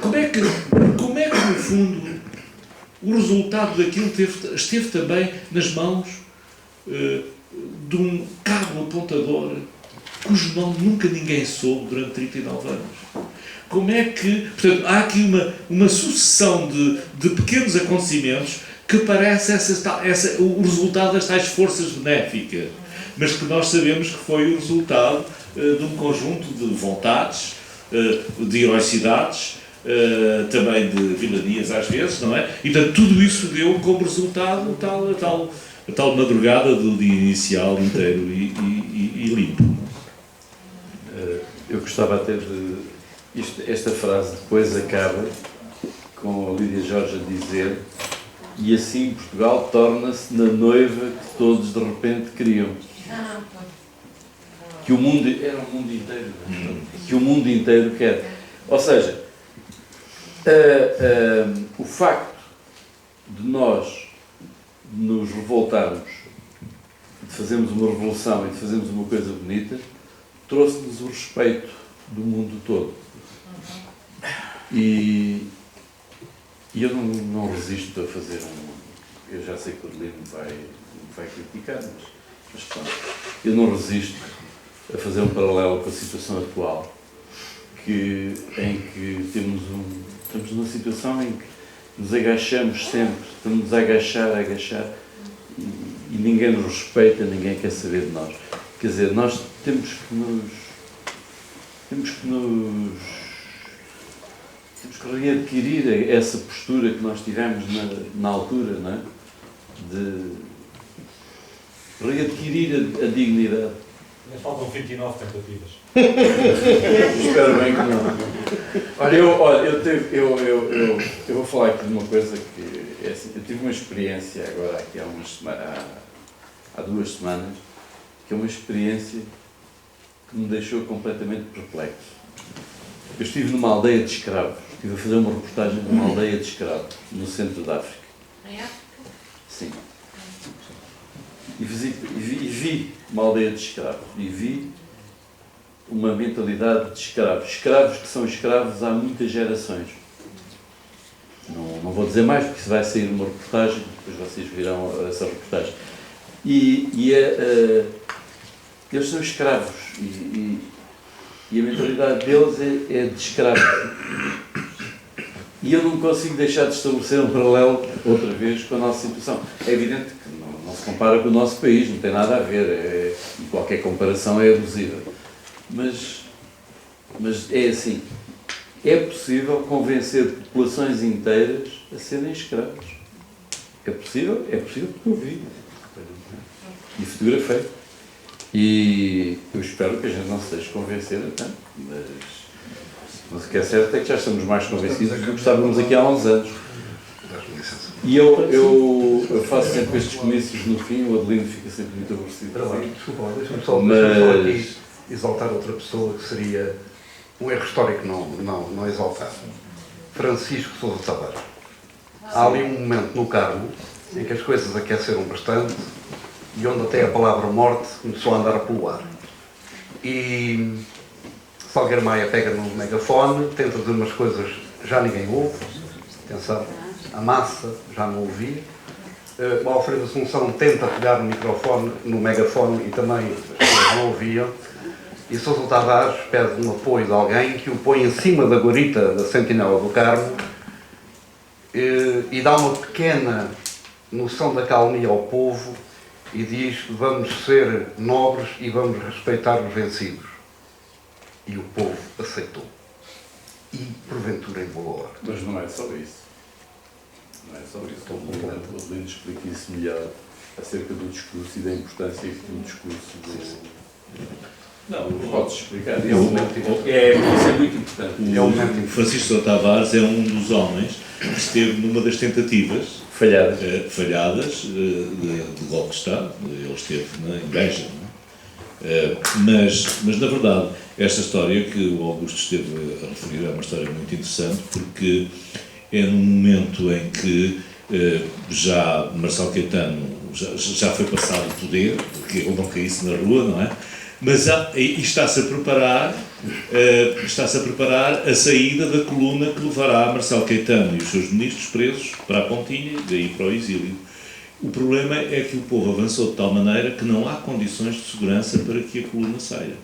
como é que no fundo o resultado daquilo esteve também nas mãos de um cabo apontador cujo nome nunca ninguém soube durante 39 anos. Como é que... Portanto, há aqui uma sucessão de pequenos acontecimentos que parece o resultado das tais forças benéficas, mas que nós sabemos que foi o resultado de um conjunto de vontades, de heroicidades, também de vilanias às vezes, não é? E, portanto, tudo isso deu como resultado a tal madrugada do dia inicial inteiro e limpo. Eu gostava até de... Esta frase depois acaba com a Lídia Jorge a dizer: e assim Portugal torna-se na noiva que todos de repente queriam. Que o mundo... Era o mundo inteiro. Que o mundo inteiro quer. Ou seja, o facto de nós nos revoltarmos, de fazermos uma revolução e de fazermos uma coisa bonita, trouxe-nos o respeito do mundo todo. E eu não resisto a fazer eu já sei que o Adelino vai criticar, mas pronto, eu não resisto a fazer um paralelo com a situação atual, em que estamos numa situação em que nos agachamos sempre, estamos a agachar, e ninguém nos respeita, ninguém quer saber de nós. Quer dizer, nós temos que readquirir essa postura que nós tivemos na altura, não é? De readquirir a dignidade. Mas faltam 29 tentativas. Espero bem que não. Olha, eu vou falar aqui de uma coisa que é assim, eu tive uma experiência agora aqui há 2 semanas, que é uma experiência que me deixou completamente perplexo. Eu estive numa aldeia de escravos, estive a fazer uma reportagem numa aldeia de escravos, no centro da África. Em África? Sim. E vi uma aldeia de escravos, e vi uma mentalidade de escravos. Escravos que são escravos há muitas gerações. Não vou dizer mais, porque isso vai sair numa reportagem, depois vocês virão essa reportagem. Eles são escravos, e a mentalidade deles é de escravos. E eu não consigo deixar de estabelecer um paralelo, outra vez, com a nossa situação. É evidente que não se compara com o nosso país, não tem nada a ver, e qualquer comparação é abusiva. Mas é assim, é possível convencer populações inteiras a serem escravos. É possível porque eu vi. E fotografei. E eu espero que a gente não se deixe convencer a tanto, mas o que é certo é que já estamos mais convencidos do que estávamos aqui há uns anos. E eu faço sempre estes comícios no fim, o Adelino fica sempre muito aborrecido. Desculpa, deixa-me só aqui exaltar outra pessoa que seria um erro histórico não exaltar. Francisco Sousa Tavares. Há ali um momento no Carmo em que as coisas aqueceram bastante e onde até a palavra morte começou a andar pelo ar. E Salgueiro Maia pega no megafone, tenta dizer umas coisas que já ninguém ouve, atenção, a massa já não ouvia. O Alfredo Assunção tenta pegar no megafone e também as pessoas não ouviam. E Sousa Tavares pede um apoio de alguém que o põe em cima da guarita da Sentinela do Carmo e dá uma pequena noção da calmia ao povo e diz: vamos ser nobres e vamos respeitar os vencidos. E o povo aceitou. E, porventura, em boa hora. Mas não é só isso. Não é só isso. O Adelino explica isso melhor acerca do discurso e da importância do discurso Não, podes explicar. É um momento Isso é muito importante. É um momento O Francisco Sousa Tavares é um dos homens que esteve numa das tentativas Falhadas. falhadas de golpe de Estado. Ele esteve em Beja. Mas, na verdade, esta história que o Augusto esteve a referir é uma história muito interessante, porque é num momento em que já Marcelo Caetano já foi passado o poder, porque ele não caísse na rua, não é? Mas está-se a preparar a saída da coluna que levará Marcelo Caetano e os seus ministros presos para a Pontinha e daí para o exílio. O problema é que o povo avançou de tal maneira que não há condições de segurança para que a coluna saia.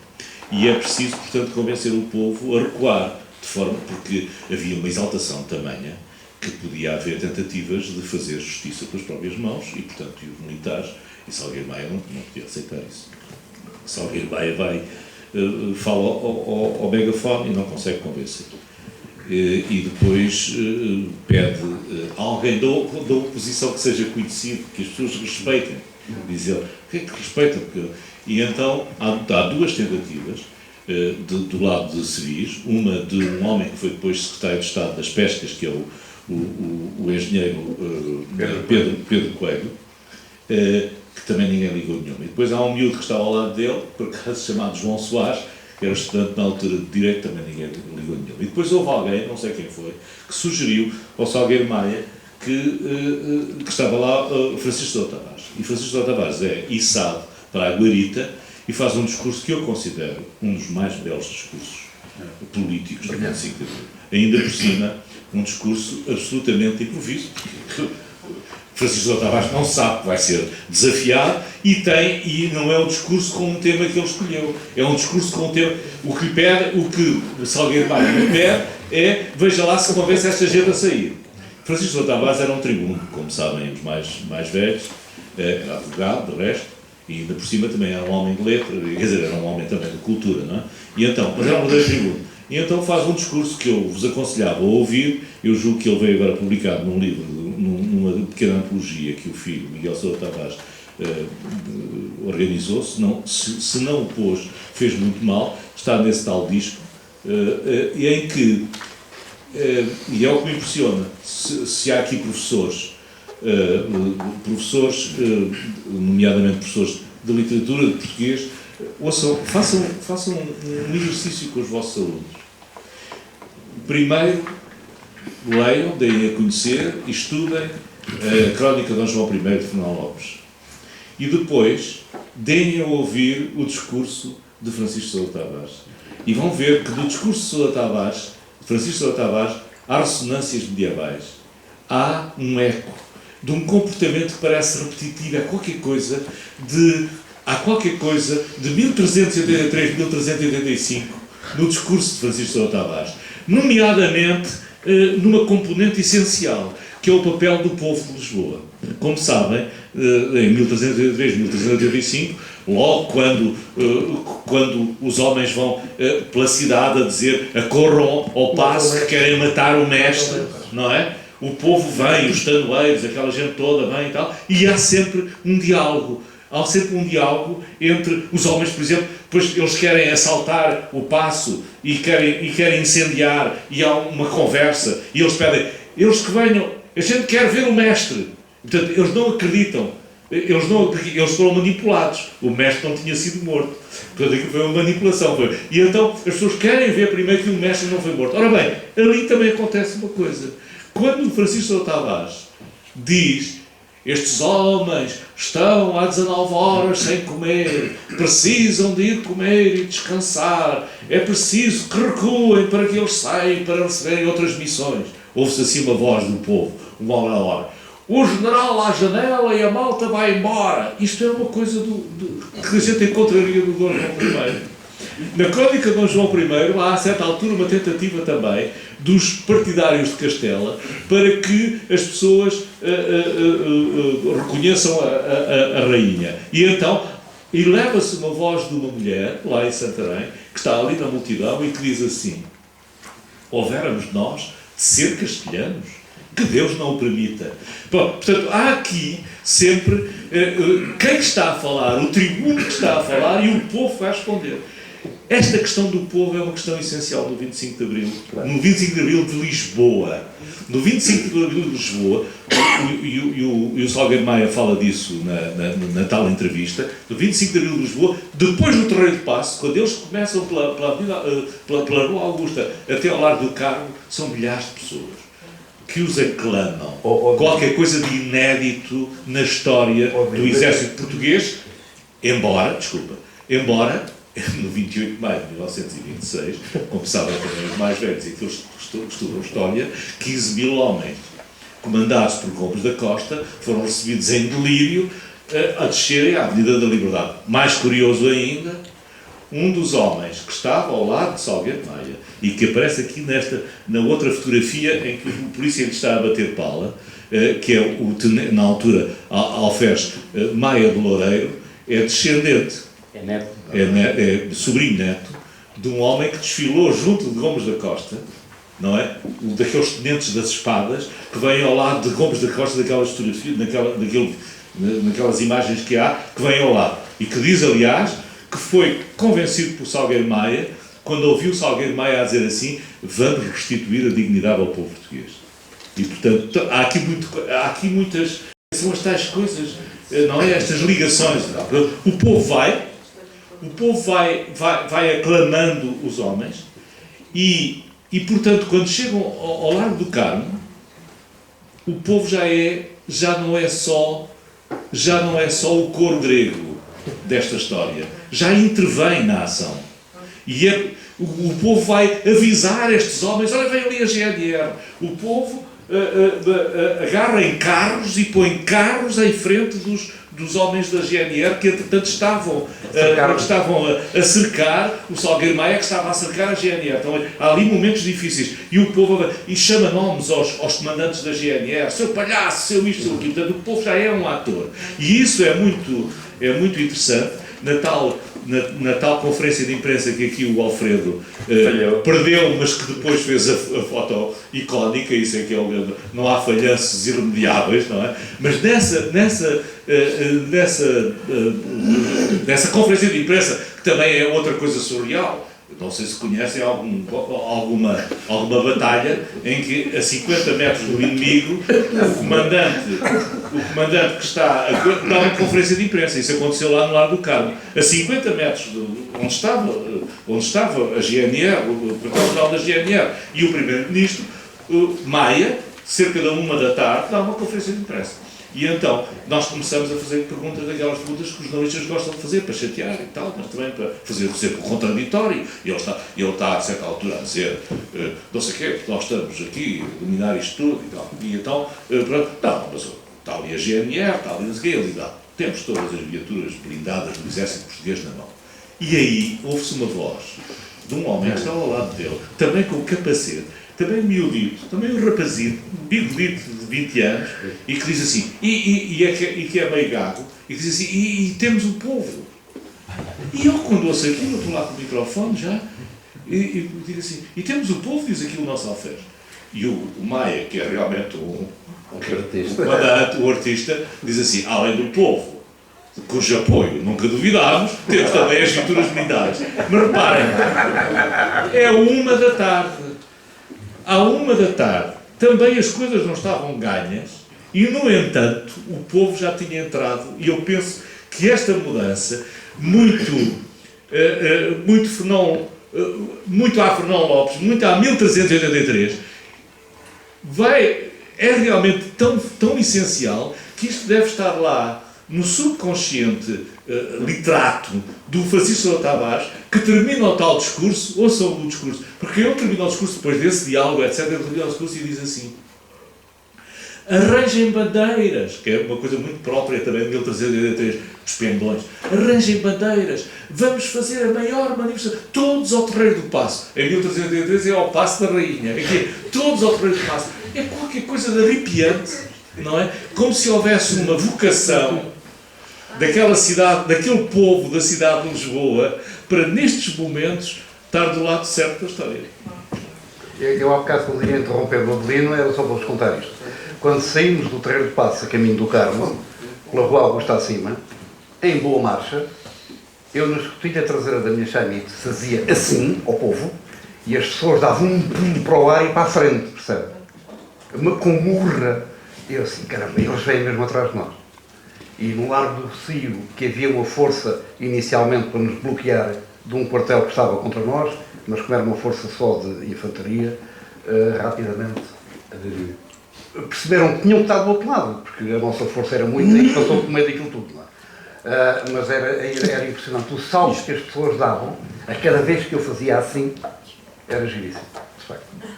E é preciso, portanto, convencer o povo a recuar, de forma porque havia uma exaltação tamanha que podia haver tentativas de fazer justiça pelas próprias mãos e, portanto, os militares, e Salgueiro Maia não podia aceitar isso. Salgueiro Maia fala ao megafone e não consegue convencer. E depois pede alguém da oposição que seja conhecido, que as pessoas respeitem. Diz ele, o que é que respeitam? E então há duas tentativas do lado de civis, uma de um homem que foi depois secretário de Estado das Pescas, que é o engenheiro Pedro Coelho, que também ninguém ligou nenhuma. E depois há um miúdo que estava ao lado dele, por acaso chamado João Soares, que era estudante na altura de Direito, também ninguém ligou nenhuma. E depois houve alguém, não sei quem foi, que sugeriu ao Salgueiro Maia que estava lá Francisco Sousa Tavares. E Francisco Sousa Tavares é içado para a guarita e faz um discurso que eu considero um dos mais belos discursos políticos do 25 de Abril. Ainda por cima, um discurso absolutamente improviso, porque Francisco Sousa Tavares não sabe que vai ser desafiado e não é um discurso com um tema que ele escolheu. É um discurso com um tema. O que o Salgueiro Maia me pede é, veja lá se convence esta gente a sair. Francisco Sousa Tavares era um tribuno, como sabem os mais velhos, era advogado, de resto, e ainda por cima também era um homem de letra, quer dizer, era um homem também de cultura, não é? E então, mas era um verdadeiro tribuno. E então faz um discurso que eu vos aconselhava a ouvir. Eu julgo que ele veio agora publicado num livro, numa pequena antologia que o filho, Miguel Sousa Tavares, organizou. Se não o pôs, fez muito mal. Está nesse tal disco, em que, e é o que me impressiona, se há aqui professores, nomeadamente professores de literatura, de português, façam um exercício com os vossos alunos. Primeiro, leiam, deem a conhecer e estudem a Crónica de Dom João I de Fernão Lopes. E depois, deem a ouvir o discurso de Francisco Sousa Tavares. E vão ver que do discurso de Francisco Sousa Tavares, há ressonâncias medievais. Há um eco de um comportamento que parece repetitivo. Há qualquer coisa de 1383, 1385 no discurso de Francisco Sousa Tavares, nomeadamente numa componente essencial, que é o papel do povo de Lisboa. Como sabem, em 1383, 1385, logo quando os homens vão pela cidade a dizer acorram ao passo que querem matar o mestre, não é? O povo vem, os tanoeiros, aquela gente toda vem e tal, e há sempre um diálogo. Há sempre um diálogo entre os homens, por exemplo, depois eles querem assaltar o paço e querem incendiar, e há uma conversa, e eles pedem, eles que venham, a gente quer ver o mestre. Portanto, eles não acreditam, porque eles foram manipulados, o mestre não tinha sido morto, portanto aquilo foi uma manipulação. E então as pessoas querem ver primeiro que o mestre não foi morto. Ora bem, ali também acontece uma coisa. Quando o Francisco Sousa Tavares diz, estes homens estão há 19 horas sem comer, precisam de ir comer e descansar, é preciso que recuem para que eles saiam para receberem outras missões. Ouve-se assim uma voz do povo, uma hora. O general à janela e a malta vai embora. Isto é uma coisa que a gente encontraria no Dom João I. Na Crónica de Dom João I há a certa altura uma tentativa também dos partidários de Castela para que as pessoas reconheçam a rainha. E então eleva-se uma voz de uma mulher, lá em Santarém, que está ali na multidão e que diz assim: houvéramos nós de ser castelhanos, que Deus não o permita. Bom, portanto, há aqui sempre quem está a falar, o tribuno que está a falar e o povo vai responder. Esta questão do povo é uma questão essencial no 25 de Abril. No 25 de Abril de Lisboa. No 25 de Abril de Lisboa, e o Salgueiro Maia fala disso na tal entrevista, no 25 de Abril de Lisboa, depois do Terreiro de Paço, quando eles começam pela Rua Augusta até ao Largo do Carmo, são milhares de pessoas que os aclamam. Qualquer coisa de inédito na história do exército português, embora no 28 de maio de 1926, como sabem também os mais velhos e que estudam história, 15.000 homens, comandados por Gomes da Costa, foram recebidos em delírio a descerem à Avenida da Liberdade. Mais curioso ainda, um dos homens que estava ao lado de Salgueiro Maia e que aparece aqui na outra fotografia em que o polícia lhe está a bater pala, que é na altura Alferes Maia de Loureiro, é descendente, é sobrinho neto de um homem que desfilou junto de Gomes da Costa, não é? Daqueles tenentes das espadas que vêm ao lado de Gomes da Costa, daquelas fotografias, naquelas imagens que há, que vêm ao lado. E que diz, aliás, que foi convencido por Salgueiro Maia, quando ouviu Salgueiro Maia a dizer assim: vamos restituir a dignidade ao povo português. E, portanto, há aqui muitas, são as tais coisas, não é? Estas ligações. O povo vai aclamando os homens e, portanto, quando chegam ao Largo do Carmo, o povo já não é só o coro grego desta história, já intervém na ação. E o povo vai avisar estes homens: olha, vem ali a GNR. O povo agarra em carros e põe carros em frente dos homens da GNR que, entretanto, estavam a cercar o Salgueiro Maia, que estava a cercar a GNR. Então, há ali momentos difíceis. E o povo chama nomes aos comandantes da GNR: seu palhaço, seu isto, seu aquilo. Portanto, o povo já é um ator. E isso é muito interessante na tal conferência de imprensa que aqui o Alfredo perdeu, mas que depois fez a foto icónica. Isso é que é o grande. Não há falhanços irremediáveis, não é? Mas nessa conferência de imprensa, que também é outra coisa surreal. Não sei se conhecem alguma batalha em que, a 50 metros do inimigo, o comandante que está a dar uma conferência de imprensa. Isso aconteceu lá no Largo do Carmo. A 50 metros onde estava a GNR, o quartel-general da GNR, e o primeiro-ministro, Maia, cerca da 1 da tarde, dá uma conferência de imprensa. E então, nós começamos a fazer daquelas perguntas que os jornalistas gostam de fazer, para chatear e tal, mas também para fazer sempre o contraditório. E ele está, a certa altura, a dizer: não sei o quê, nós estamos aqui a dominar isto tudo e tal. E então, não, mas está ali a GNR, está ali a ele dá. Temos todas as viaturas blindadas do exército português na mão. E aí, ouve-se uma voz de um homem que está ao lado dele, também com o capacete, também miudito, também um rapazito, um bigodito de 20 anos, e que diz assim, e que é meio gago, e que diz assim: e temos o povo. E eu, quando ouço aquilo, estou lá com o microfone já, e digo assim: e temos o povo, diz aqui o nosso Alferes. E o Maia, que é realmente o artista, diz assim: além do povo, cujo apoio nunca duvidámos, temos também as viaturas blindadas. Mas reparem, é 1 da tarde. À 1 da tarde, também as coisas não estavam ganhas e, no entanto, o povo já tinha entrado. E eu penso que esta mudança, muito à Fernão Lopes, muito à 1383, é realmente tão essencial que isto deve estar lá no subconsciente literato do Francisco Sousa Tavares, que termina o tal discurso. Ouçam o discurso, porque ele termina o discurso depois desse diálogo, etc. Ele termina o discurso e diz assim: arranjem bandeiras, que é uma coisa muito própria também de 1383, dos pendões. Arranjem bandeiras, vamos fazer a maior manifestação, todos ao Terreiro do Paço. Em 1383 é ao Paço da Rainha, aqui, todos ao Terreiro do Paço. É qualquer coisa de arrepiante, não é? Como se houvesse uma vocação daquela cidade, daquele povo da cidade de Lisboa, para nestes momentos estar do lado certo da história. Eu há bocado, quando ia interromper o Adelino, era só para vos contar isto. Quando saímos do Terreiro de Paço a caminho do Carmo, pela Rua Augusta acima, em boa marcha, eu na escotilha traseira da minha Xamite fazia assim ao povo e as pessoas davam um pulo para o ar e para a frente, percebe? Com murra. E eu assim, caramba, eles vêm mesmo atrás de nós. E no Largo do Rocio, que havia uma força inicialmente para nos bloquear de um quartel que estava contra nós, mas como era uma força só de infantaria, rapidamente perceberam que tinham que estar do outro lado, porque a nossa força era muito e passou por meio daquilo tudo. Não é? Mas era impressionante. Os saltos que as pessoas davam, a cada vez que eu fazia assim, era giríssimo.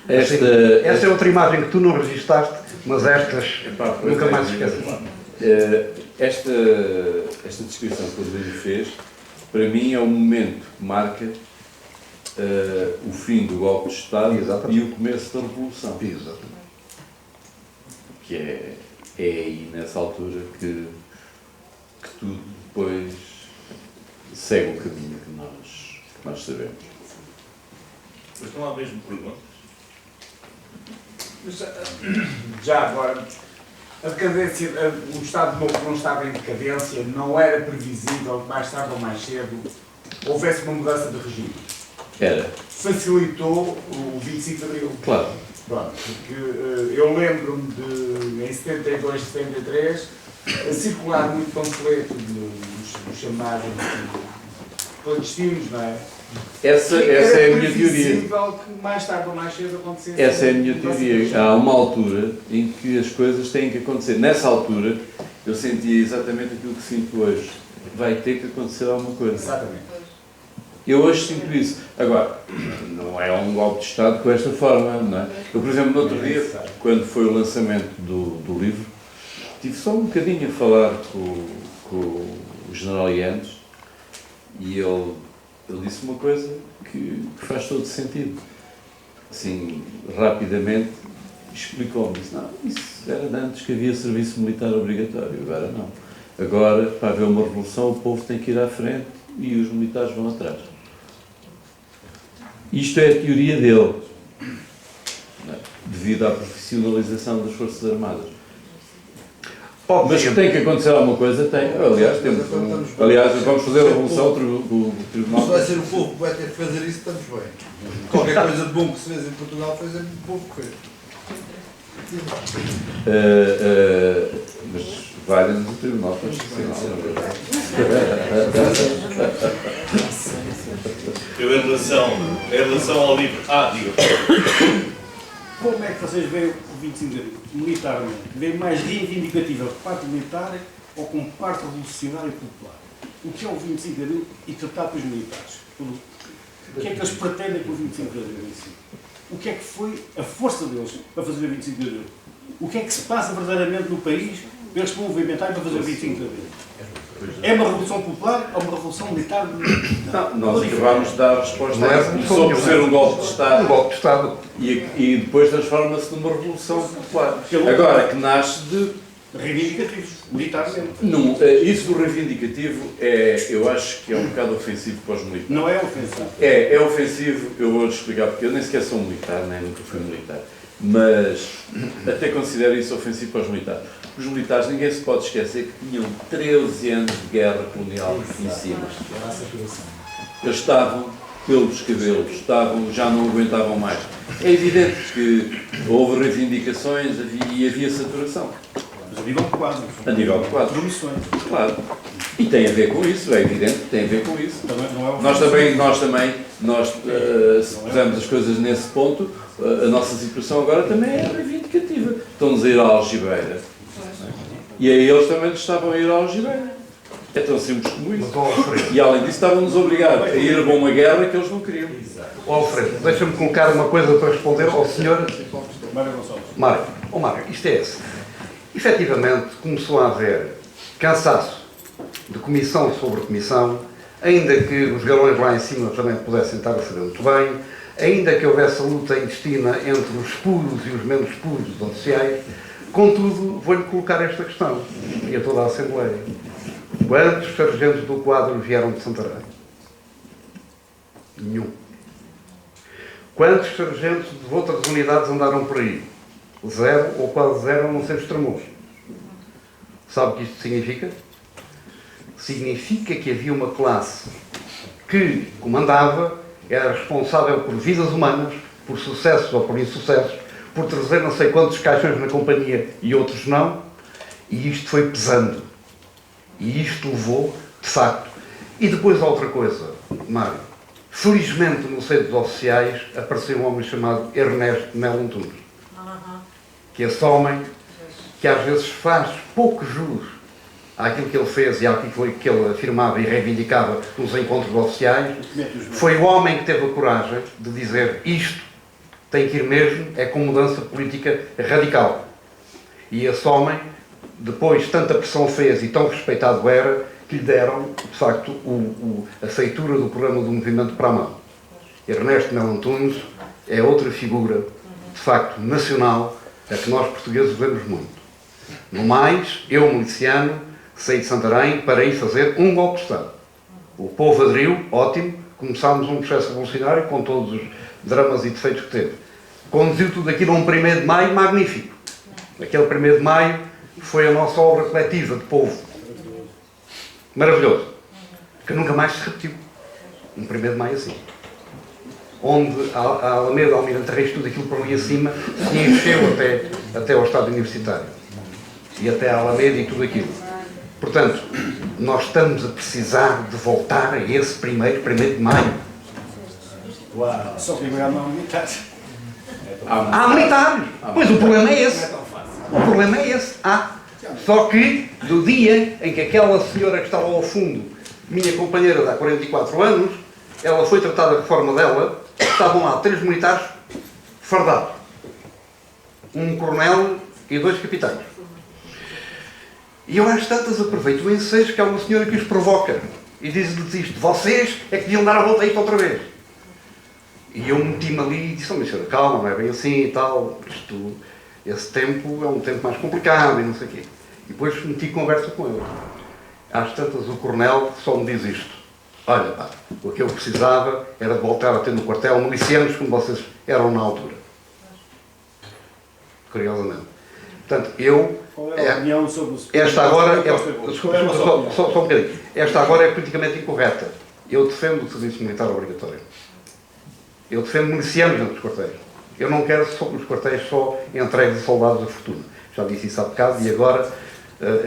Essa é outra imagem que tu não registaste, mas estas nunca mais se esqueces. Esta descrição que o Rodrigo fez, para mim é um momento que marca o fim do golpe de Estado. Exatamente. E o começo da Revolução. Exatamente. Que é aí, nessa altura, que tudo depois segue o caminho que nós sabemos. Mas estão lá mesmo perguntas? Mas, já agora, a decadência, o Estado Novo não estava em decadência, não era previsível que mais tarde ou mais cedo houvesse uma mudança de regime. Era. Facilitou o 25 de Abril. Claro. Pronto, porque eu lembro-me de, em 72, 73, circular muito panfleto dos chamados clandestinos, não é? Essa é a minha teoria. Era previsível que mais tarde ou mais cedo acontecesse. Essa é a minha teoria. Há uma altura em que as coisas têm que acontecer. Nessa altura, eu sentia exatamente aquilo que sinto hoje. Vai ter que acontecer alguma coisa. Exatamente. Eu hoje sinto isso. Agora, não é um golpe de Estado com esta forma, não é? Eu, por exemplo, no outro dia, quando foi o lançamento do livro, estive só um bocadinho a falar com o General Yanes e ele disse uma coisa que faz todo sentido. Assim, rapidamente explicou-me. Disse, não, isso era de antes que havia serviço militar obrigatório, agora não. Agora, para haver uma revolução, o povo tem que ir à frente e os militares vão atrás. Isto é a teoria dele, devido à profissionalização das Forças Armadas. Mas que tem que acontecer alguma coisa, tem. Aliás, vamos fazer a revolução, o Tribunal. Se vai ser o povo que vai ter que fazer isso, estamos bem. Qualquer coisa de bom que se fez em Portugal foi sempre o povo que fez. Mas vale-nos o Tribunal Constitucional, na verdade. Eu, em relação ao livro... diga. Como é que vocês veem o 25 de Abril, militarmente? Veem mais reivindicativa parte militar ou como parte revolucionária e popular? O que é o 25 de Abril e tratar com os militares? O que é que eles pretendem com o 25 de Abril em si? O que é que foi a força deles para fazer o 25 de Abril? O que é que se passa verdadeiramente no país para eles se movimentarem para fazer o 25 de Abril? É uma revolução popular ou uma revolução militar? Não, nós acabámos de dar a resposta. Começou por ser um golpe de Estado. Um golpe de Estado. E depois transforma-se numa revolução popular. Agora, que nasce de... reivindicativos, militarmente. Não, isso do reivindicativo, eu acho que é um bocado ofensivo para os militares. Não é ofensivo? É ofensivo, eu vou explicar, porque eu nem sequer sou militar, nem nunca fui militar. Mas até considero isso ofensivo para os militares. Os militares, ninguém se pode esquecer que tinham 13 anos de guerra colonial em cima. Eles estavam pelos cabelos, já não aguentavam mais. É evidente que houve reivindicações e havia saturação. Mas a nível de quadros. A nível de quadros. Promissões. Claro. E tem a ver com isso, é evidente que tem a ver com isso. Também não é nós se pusermos as coisas nesse ponto, a nossa situação agora também é reivindicativa. Estão-nos a ir à algibeira. E aí eles também estavam a ir à algibeira. É tão simples como isso. E além disso estavam-nos obrigados a ir a uma guerra que eles não queriam. Alfredo, deixa-me colocar uma coisa para responder ao senhor Mário Gonçalves. Mário. Mário, isto é assim. Efetivamente começou a haver cansaço de comissão sobre comissão, ainda que os galões lá em cima também pudessem estar a saber muito bem, ainda que houvesse a luta intestina entre os puros e os menos puros dos oficiais. Contudo, vou-lhe colocar esta questão, e a toda a Assembleia. Quantos sargentos do quadro vieram de Santarém? Nenhum. Quantos sargentos de outras unidades andaram por aí? Zero ou quase zero, não sei os extremos. Sabe o que isto significa? Significa que havia uma classe que comandava era responsável por vidas humanas, por sucessos ou por insucessos, por trazer não sei quantos caixões na companhia e outros não, e isto foi pesando. E isto levou, de facto. E depois outra coisa, Mário. Felizmente, no seio dos oficiais, apareceu um homem chamado Ernesto Melo Antunes. Que esse homem, que às vezes faz pouco jus àquilo que ele fez e àquilo que ele afirmava e reivindicava nos encontros oficiais, foi o homem que teve a coragem de dizer isto tem que ir mesmo, é com mudança política radical. E esse homem, depois tanta pressão fez e tão respeitado era, que lhe deram, de facto, a feitura do programa do Movimento para a Mão. Ernesto Melo Antunes é outra figura, de facto, nacional, a que nós portugueses vemos muito. No mais, eu, miliciano, saí de Santarém para ir fazer um golpe de Estado. O povo aderiu, ótimo, começámos um processo revolucionário com todos os dramas e defeitos que teve. Conduziu tudo aquilo a um 1º de Maio magnífico. Aquele 1º de Maio foi a nossa obra coletiva de povo. Maravilhoso. Que nunca mais se repetiu. Um 1º de Maio assim. Onde a Alameda, Almirante Reis, tudo aquilo por ali acima, se encheu até ao Estado Universitário. E até a Alameda e tudo aquilo. Portanto, nós estamos a precisar de voltar a esse 1º de Maio. Uau. Só que agora não há militares. Há militares. Pois o problema é esse. O problema é esse. Só que, do dia em que aquela senhora que estava ao fundo, minha companheira de há 44 anos, ela foi tratada de forma dela, estavam lá 3 militares fardados. Um coronel e 2 capitães. E eu às tantas aproveito o ensejo que há uma senhora que os provoca e diz-lhes isto: vocês é que deviam dar a volta a isto outra vez. E eu meti-me ali e disse: oh, senhora, calma, não é bem assim e tal, esse tempo é um tempo mais complicado e não sei o quê. E depois meti conversa com ele. Às tantas o coronel só me diz isto: olha pá, o que eu precisava era de voltar a ter no quartel milicianos como vocês eram na altura. Curiosamente. Portanto, eu... Qual era a opinião sobre o... Esta agora... Só um bocadinho. Esta agora é politicamente incorreta. Eu defendo o serviço militar obrigatório. Eu defendo milicianos dentro dos quartéis. Eu não quero os quartéis só entregues a soldados da fortuna. Já disse isso há bocado e agora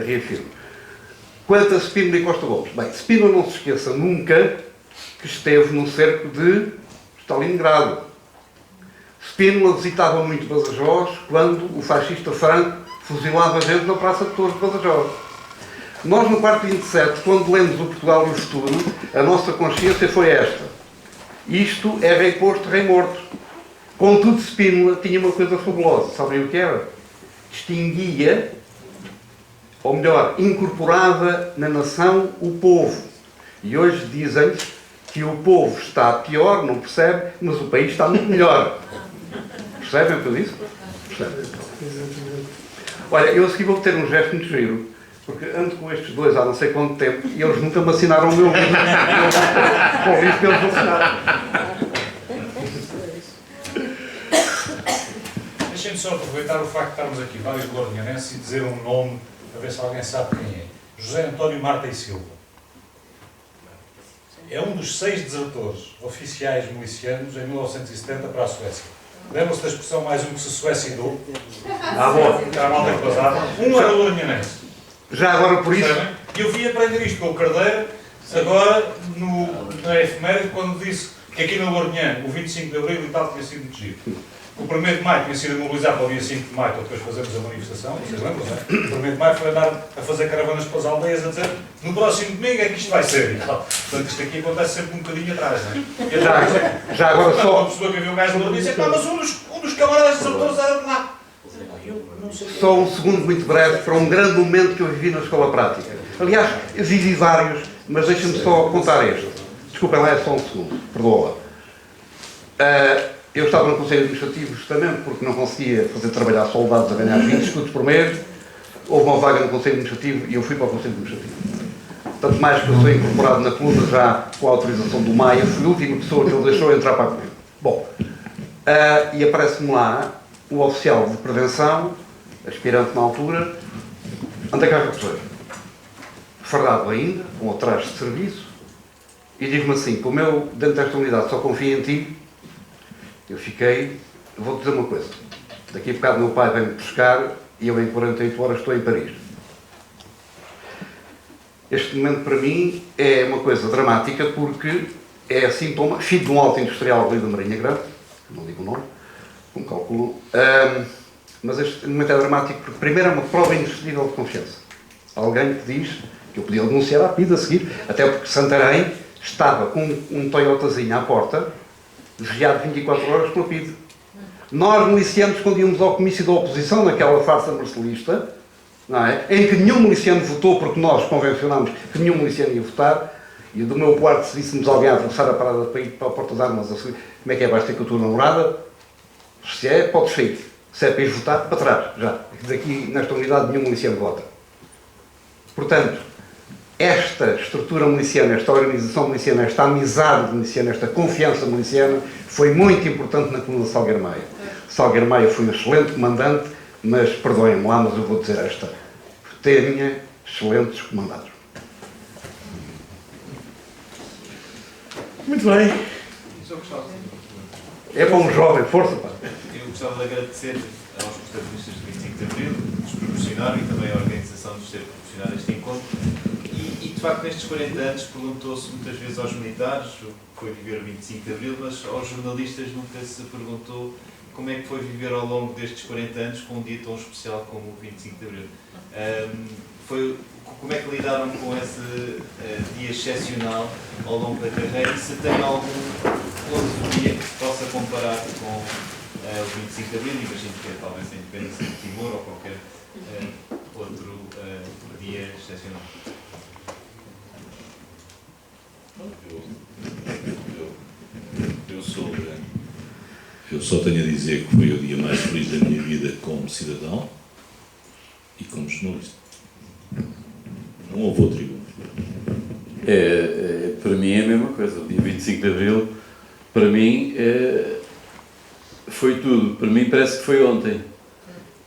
reafirmo. Quanto a Spínola e Costa Gomes. Bem, Spínola não se esqueça nunca que esteve no cerco de Stalingrado. Spínola visitava muito Badajoz quando o fascista Franco fuzilava gente na Praça de Torres de Badajoz. Nós, no quarto 27, quando lemos o Portugal e o Futuro, a nossa consciência foi esta: isto é rei posto, rei morto. Contudo, Spínola tinha uma coisa fabulosa. Sabem o que era? Distinguia, ou melhor, incorporava na nação o povo. E hoje dizem-lhes que o povo está pior, não percebe, mas o país está muito melhor. Percebem o que eu disse? Percebem? Olha, eu a seguir vou ter um gesto muito giro, porque ando com estes dois há não sei quanto tempo e eles nunca me assinaram o meu livro. Com o livro que eles assinaram. Deixem-me só aproveitar o facto de estarmos aqui vários lourinhanenses e dizer um nome, para ver se alguém sabe quem é. José António Marta e Silva. É um dos 6 desertores oficiais milicianos em 1970 para a Suécia. Lembram-se da expressão mais um que se suicidou? Boa. Era a malta que passava. Um era lourinhanense. Já agora por isso... E eu vim aprender isto com o Cardeiro, agora na efeméride, quando disse que aqui no Lourinhã, o 25 de Abril e tal, tinha sido muito giro. O 1º de Maio tinha sido mobilizado para o dia 5 de Maio, para depois fazermos a manifestação, vocês lembram, não é? O 1º de Maio foi andar a fazer caravanas para as aldeias a dizer no próximo domingo é que isto vai ser e tal. Portanto, isto aqui acontece sempre um bocadinho atrás, não é? E já agora só... Uma pessoa que viu um gajo no disse: pá, mas um dos camaradas desertores era de lá. Só um segundo muito breve para um grande momento que eu vivi na escola prática. Aliás, eu vivi vários, mas deixa-me só contar este. Desculpem lá, é só um segundo, perdoa. Eu estava no Conselho Administrativo justamente porque não conseguia fazer trabalhar soldados a ganhar 20 escudos por mês. Houve uma vaga no Conselho Administrativo e eu fui para o Conselho Administrativo. Tanto mais que eu sou incorporado na coluna já com a autorização do Maia, fui a última pessoa que ele deixou entrar para a coluna. Bom, e aparece-me lá o oficial de prevenção, aspirante na altura, anda cá a recolher. Fardado ainda, com o traje de serviço, e diz-me assim, como eu, dentro desta unidade, só confio em ti, eu fiquei, vou-te dizer uma coisa, daqui a bocado meu pai vem-me buscar e eu em 48 horas estou em Paris. Este momento para mim é uma coisa dramática porque é sintoma, filho de um alto industrial ali da Marinha Grande, não digo o nome, como calculam, mas este momento é dramático porque primeiro é uma prova indiscutível de confiança. Alguém que diz que eu podia denunciar a PIDE a seguir, até porque Santarém estava com um Toyotazinho à porta, vigiado 24 horas pela PIDE. Nós, milicianos, quando íamos ao comício da oposição, naquela farsa marcelista, não é? Em que nenhum miliciano votou, porque nós convencionámos que nenhum miliciano ia votar, e do meu quarto, se víssemos alguém a atravessar a parada para ir para a porta de armas, assim, como é que é, vais ter com a tua namorada? Se é, podes sair. Se é para ir votar, para trás, já. Daqui, nesta unidade, nenhum miliciano vota. Portanto, esta estrutura miliciana, esta organização miliciana, esta amizade miliciana, esta confiança miliciana, foi muito importante na coluna de Salgueiro Maia. Salgueiro Maia foi um excelente comandante, mas, perdoem-me lá, mas eu vou dizer esta. Tinha excelentes comandados. Muito bem. É para um jovem, força, pá. Eu gostava de agradecer aos protagonistas do 25 de Abril, nos proporcionaram e também à organização de nos ter proporcionado este encontro. E de facto, nestes 40 anos, perguntou-se muitas vezes aos militares o que foi viver o 25 de Abril, mas aos jornalistas nunca se perguntou como é que foi viver ao longo destes 40 anos com um dia tão especial como o 25 de Abril. Como é que lidaram com esse dia excepcional ao longo da carreira e se tem algum outro dia que se possa comparar com o 25 de Abril, imagino que é talvez a independência de Timor ou qualquer outro dia excepcional. Eu só tenho a dizer que foi o dia mais feliz da minha vida como cidadão e como jornalista. Não houve outro igual. Para mim é a mesma coisa. O dia 25 de Abril, para mim, foi tudo. Para mim parece que foi ontem.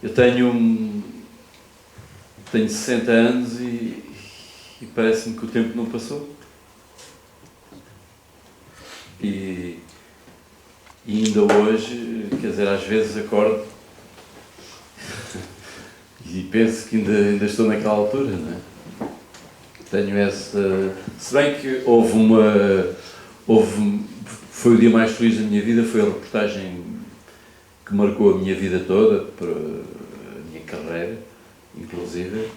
Eu tenho 60 anos e parece-me que o tempo não passou. E ainda hoje, quer dizer, às vezes acordo e penso que ainda estou naquela altura, não é? Tenho essa... Se bem que foi o dia mais feliz da minha vida, foi a reportagem que marcou a minha vida toda, para a minha carreira, inclusive.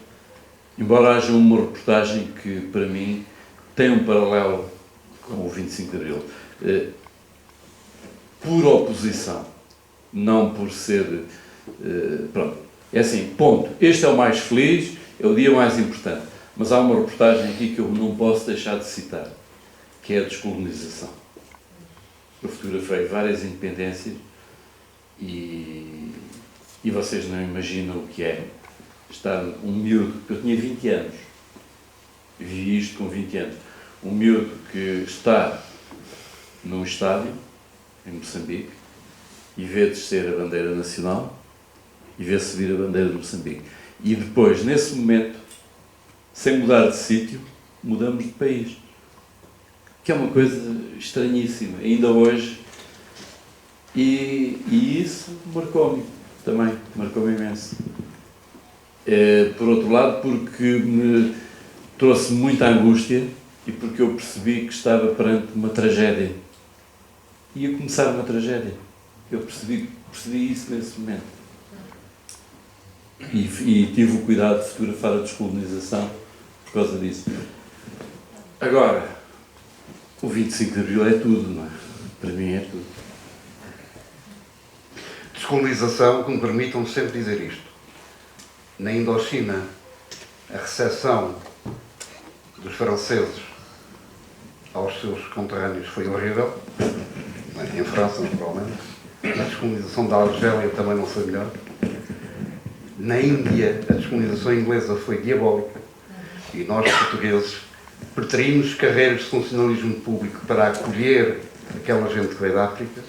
Embora haja uma reportagem que, para mim, tem um paralelo com o 25 de Abril. Por oposição, não por ser... pronto, é assim, ponto. Este é o mais feliz, é o dia mais importante. Mas há uma reportagem aqui que eu não posso deixar de citar, que é a descolonização. Eu fotografei várias independências e vocês não imaginam o que é estar um miúdo, eu tinha 20 anos, vi isto com 20 anos, um miúdo que está num estádio, em Moçambique, e vê descer a bandeira nacional e vê subir a bandeira de Moçambique. E depois, nesse momento, sem mudar de sítio, mudamos de país. Que é uma coisa estranhíssima, ainda hoje. E isso marcou-me também, marcou-me imenso. Por outro lado, porque me trouxe muita angústia e porque eu percebi que estava perante uma tragédia. Ia começar uma tragédia. Eu percebi isso nesse momento. E tive o cuidado de fotografar a descolonização por causa disso. Agora, o 25 de Abril é tudo, não é? Para mim é tudo. Descolonização, que me permitam sempre dizer isto. Na Indochina, a recepção dos franceses aos seus conterrâneos foi horrível. Em França, naturalmente. A descolonização da Argélia também não foi melhor. Na Índia, a descolonização inglesa foi diabólica. E nós, portugueses, preterimos carreiras de funcionalismo público para acolher aquela gente que veio da África.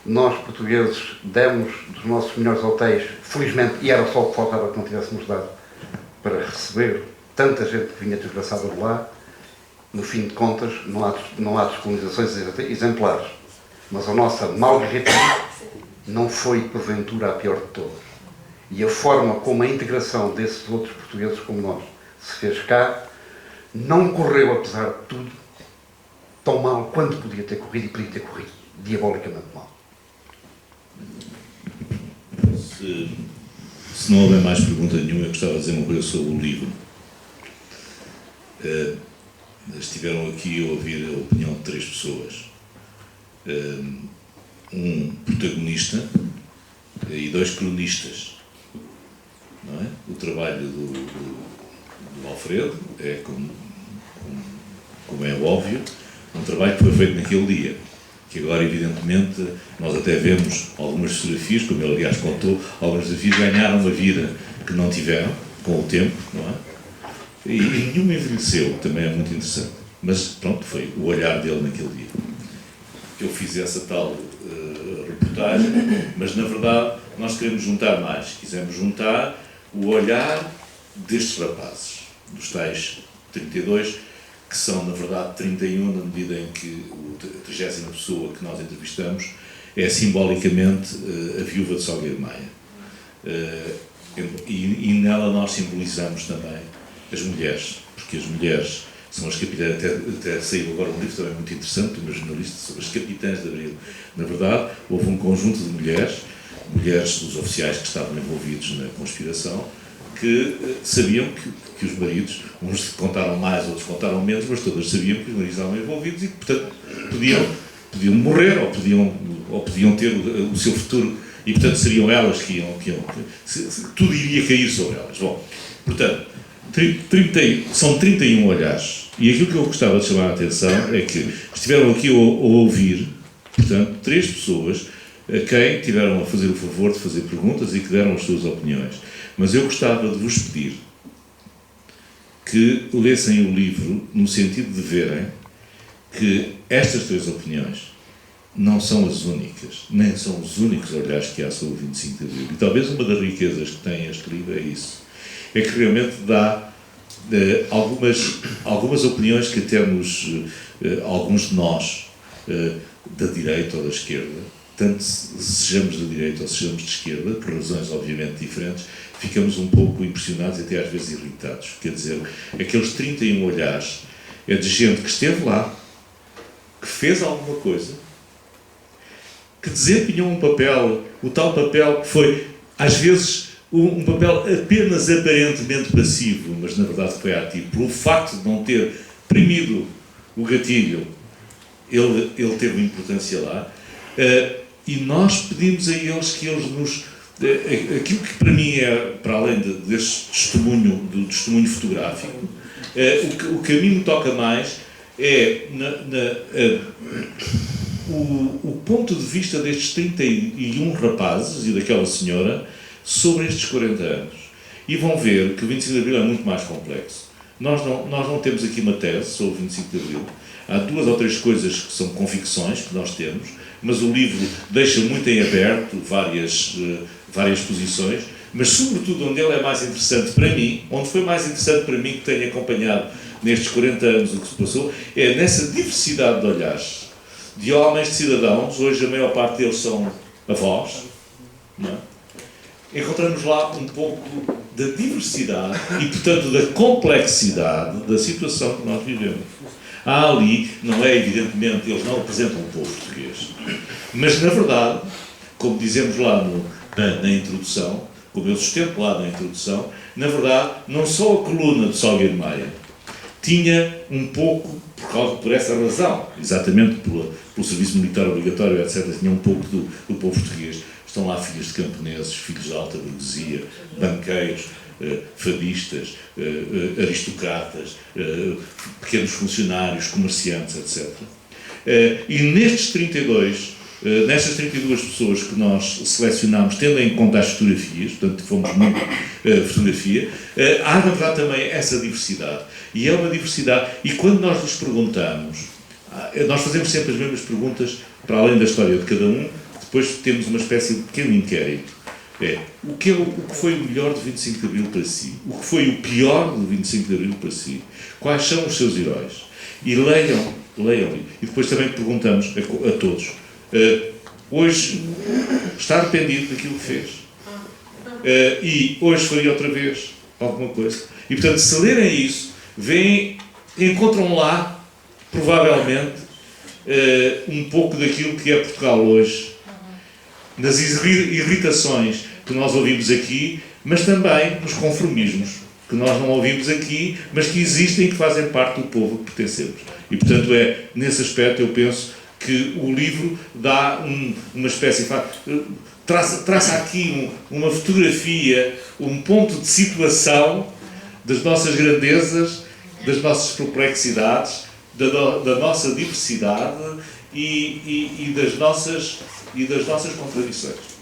Nós, portugueses, demos dos nossos melhores hotéis, felizmente, e era só o que faltava que não tivéssemos dado, para receber tanta gente que vinha desgraçada de lá. No fim de contas, não há descolonizações exemplares, mas a nossa Margarita não foi, porventura, a pior de todas. E a forma como a integração desses outros portugueses como nós se fez cá, não correu, apesar de tudo, tão mal quanto podia ter corrido, e podia ter corrido diabolicamente mal. Se não houver mais pergunta nenhuma, eu gostava de dizer uma coisa sobre o livro. Estiveram aqui a ouvir a opinião de 3 pessoas. Um protagonista e 2 cronistas. Não é? O trabalho do Alfredo é, como é óbvio, um trabalho que foi feito naquele dia, que agora, evidentemente, nós até vemos algumas fotografias, como ele, aliás, contou, algumas fotografias ganharam uma vida que não tiveram com o tempo, não é? E nenhuma envelheceu, também é muito interessante. Mas, pronto, foi o olhar dele naquele dia. Eu fiz essa tal reportagem, mas, na verdade, nós queremos juntar mais. Quisemos juntar o olhar destes rapazes, dos tais 32, que são, na verdade, 31, na medida em que a 30ª pessoa que nós entrevistamos é, simbolicamente, a viúva de Salgueiro Maia. E nela nós simbolizamos também as mulheres, porque as mulheres são as capitãs, até saiu agora um livro também muito interessante, de uma jornalista, sobre as capitãs de Abril. Na verdade, houve um conjunto de mulheres dos oficiais que estavam envolvidos na conspiração, que sabiam que os maridos, uns contaram mais, outros contaram menos, mas todas sabiam que os maridos estavam envolvidos e que, portanto, podiam morrer ou podiam ter o seu futuro, e, portanto, seriam elas que iam tudo iria cair sobre elas. Bom, portanto, são 31 olhares, e aquilo que eu gostava de chamar a atenção é que estiveram aqui a ouvir, portanto, 3 pessoas a quem tiveram a fazer o favor de fazer perguntas e que deram as suas opiniões. Mas eu gostava de vos pedir que lessem o livro no sentido de verem que estas 3 opiniões não são as únicas, nem são os únicos olhares que há sobre o 25 de Abril. E talvez uma das riquezas que tem este livro é isso. É que realmente dá algumas opiniões que temos, alguns de nós, da direita ou da esquerda, tanto sejamos da direita ou sejamos de esquerda, por razões obviamente diferentes, ficamos um pouco impressionados e até às vezes irritados. Quer dizer, aqueles 31 olhares é de gente que esteve lá, que fez alguma coisa, que desempenhou um papel, o tal papel que foi, às vezes, um papel apenas aparentemente passivo, mas na verdade foi ativo. Pelo facto de não ter premido o gatilho, ele teve uma importância lá. E nós pedimos a eles que eles nos... aquilo que para mim é, para além deste testemunho, do testemunho fotográfico, o que a mim me toca mais é o ponto de vista destes 31 rapazes e daquela senhora sobre estes 40 anos. E vão ver que o 25 de Abril é muito mais complexo. Nós não temos aqui uma tese sobre o 25 de Abril. Há 2 ou 3 coisas que são convicções que nós temos, mas o livro deixa muito em aberto várias posições, mas sobretudo onde ele é mais interessante para mim, onde foi mais interessante para mim que tenho acompanhado nestes 40 anos o que se passou, é nessa diversidade de olhares, de homens, de cidadãos, hoje a maior parte deles são avós, não é? Encontramos lá um pouco da diversidade e, portanto, da complexidade da situação que nós vivemos. Há ali, não é evidentemente, eles não representam o povo português, mas na verdade, como dizemos lá na introdução, como eu sustento lá na introdução, na verdade, não só a coluna de Salgueiro Maia tinha um pouco, por essa razão, exatamente pelo serviço militar obrigatório, etc., tinha um pouco do povo português. Estão lá filhos de camponeses, filhos de alta burguesia, banqueiros, fadistas, aristocratas, pequenos funcionários, comerciantes, etc. E nestes nestas 32 pessoas que nós selecionámos, tendo em conta as fotografias, portanto fomos muito fotografia, há na verdade também essa diversidade. E é uma diversidade, e quando nós nos perguntamos, nós fazemos sempre as mesmas perguntas para além da história de cada um, depois temos uma espécie de pequeno inquérito. O que foi o melhor do 25 de Abril para si? O que foi o pior do 25 de Abril para si? Quais são os seus heróis? E leiam. E depois também perguntamos a todos. Hoje está arrependido daquilo que fez. E hoje faria outra vez alguma coisa. E portanto, se lerem isso, encontram lá, provavelmente, um pouco daquilo que é Portugal hoje, nas irritações que nós ouvimos aqui, mas também nos conformismos que nós não ouvimos aqui, mas que existem e que fazem parte do povo que pertencemos. E portanto, nesse aspecto, eu penso que o livro dá uma espécie de... traça aqui uma fotografia, um ponto de situação das nossas grandezas, das nossas perplexidades, da nossa diversidade e das nossas contradições.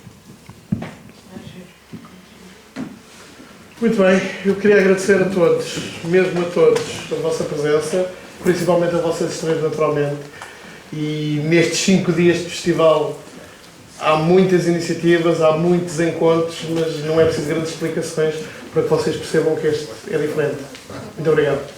Muito bem, eu queria agradecer a todos, mesmo a todos, a vossa presença, principalmente a vocês estranhos naturalmente, e nestes 5 dias de festival há muitas iniciativas, há muitos encontros, mas não é preciso grandes explicações para que vocês percebam que este é diferente. Muito obrigado.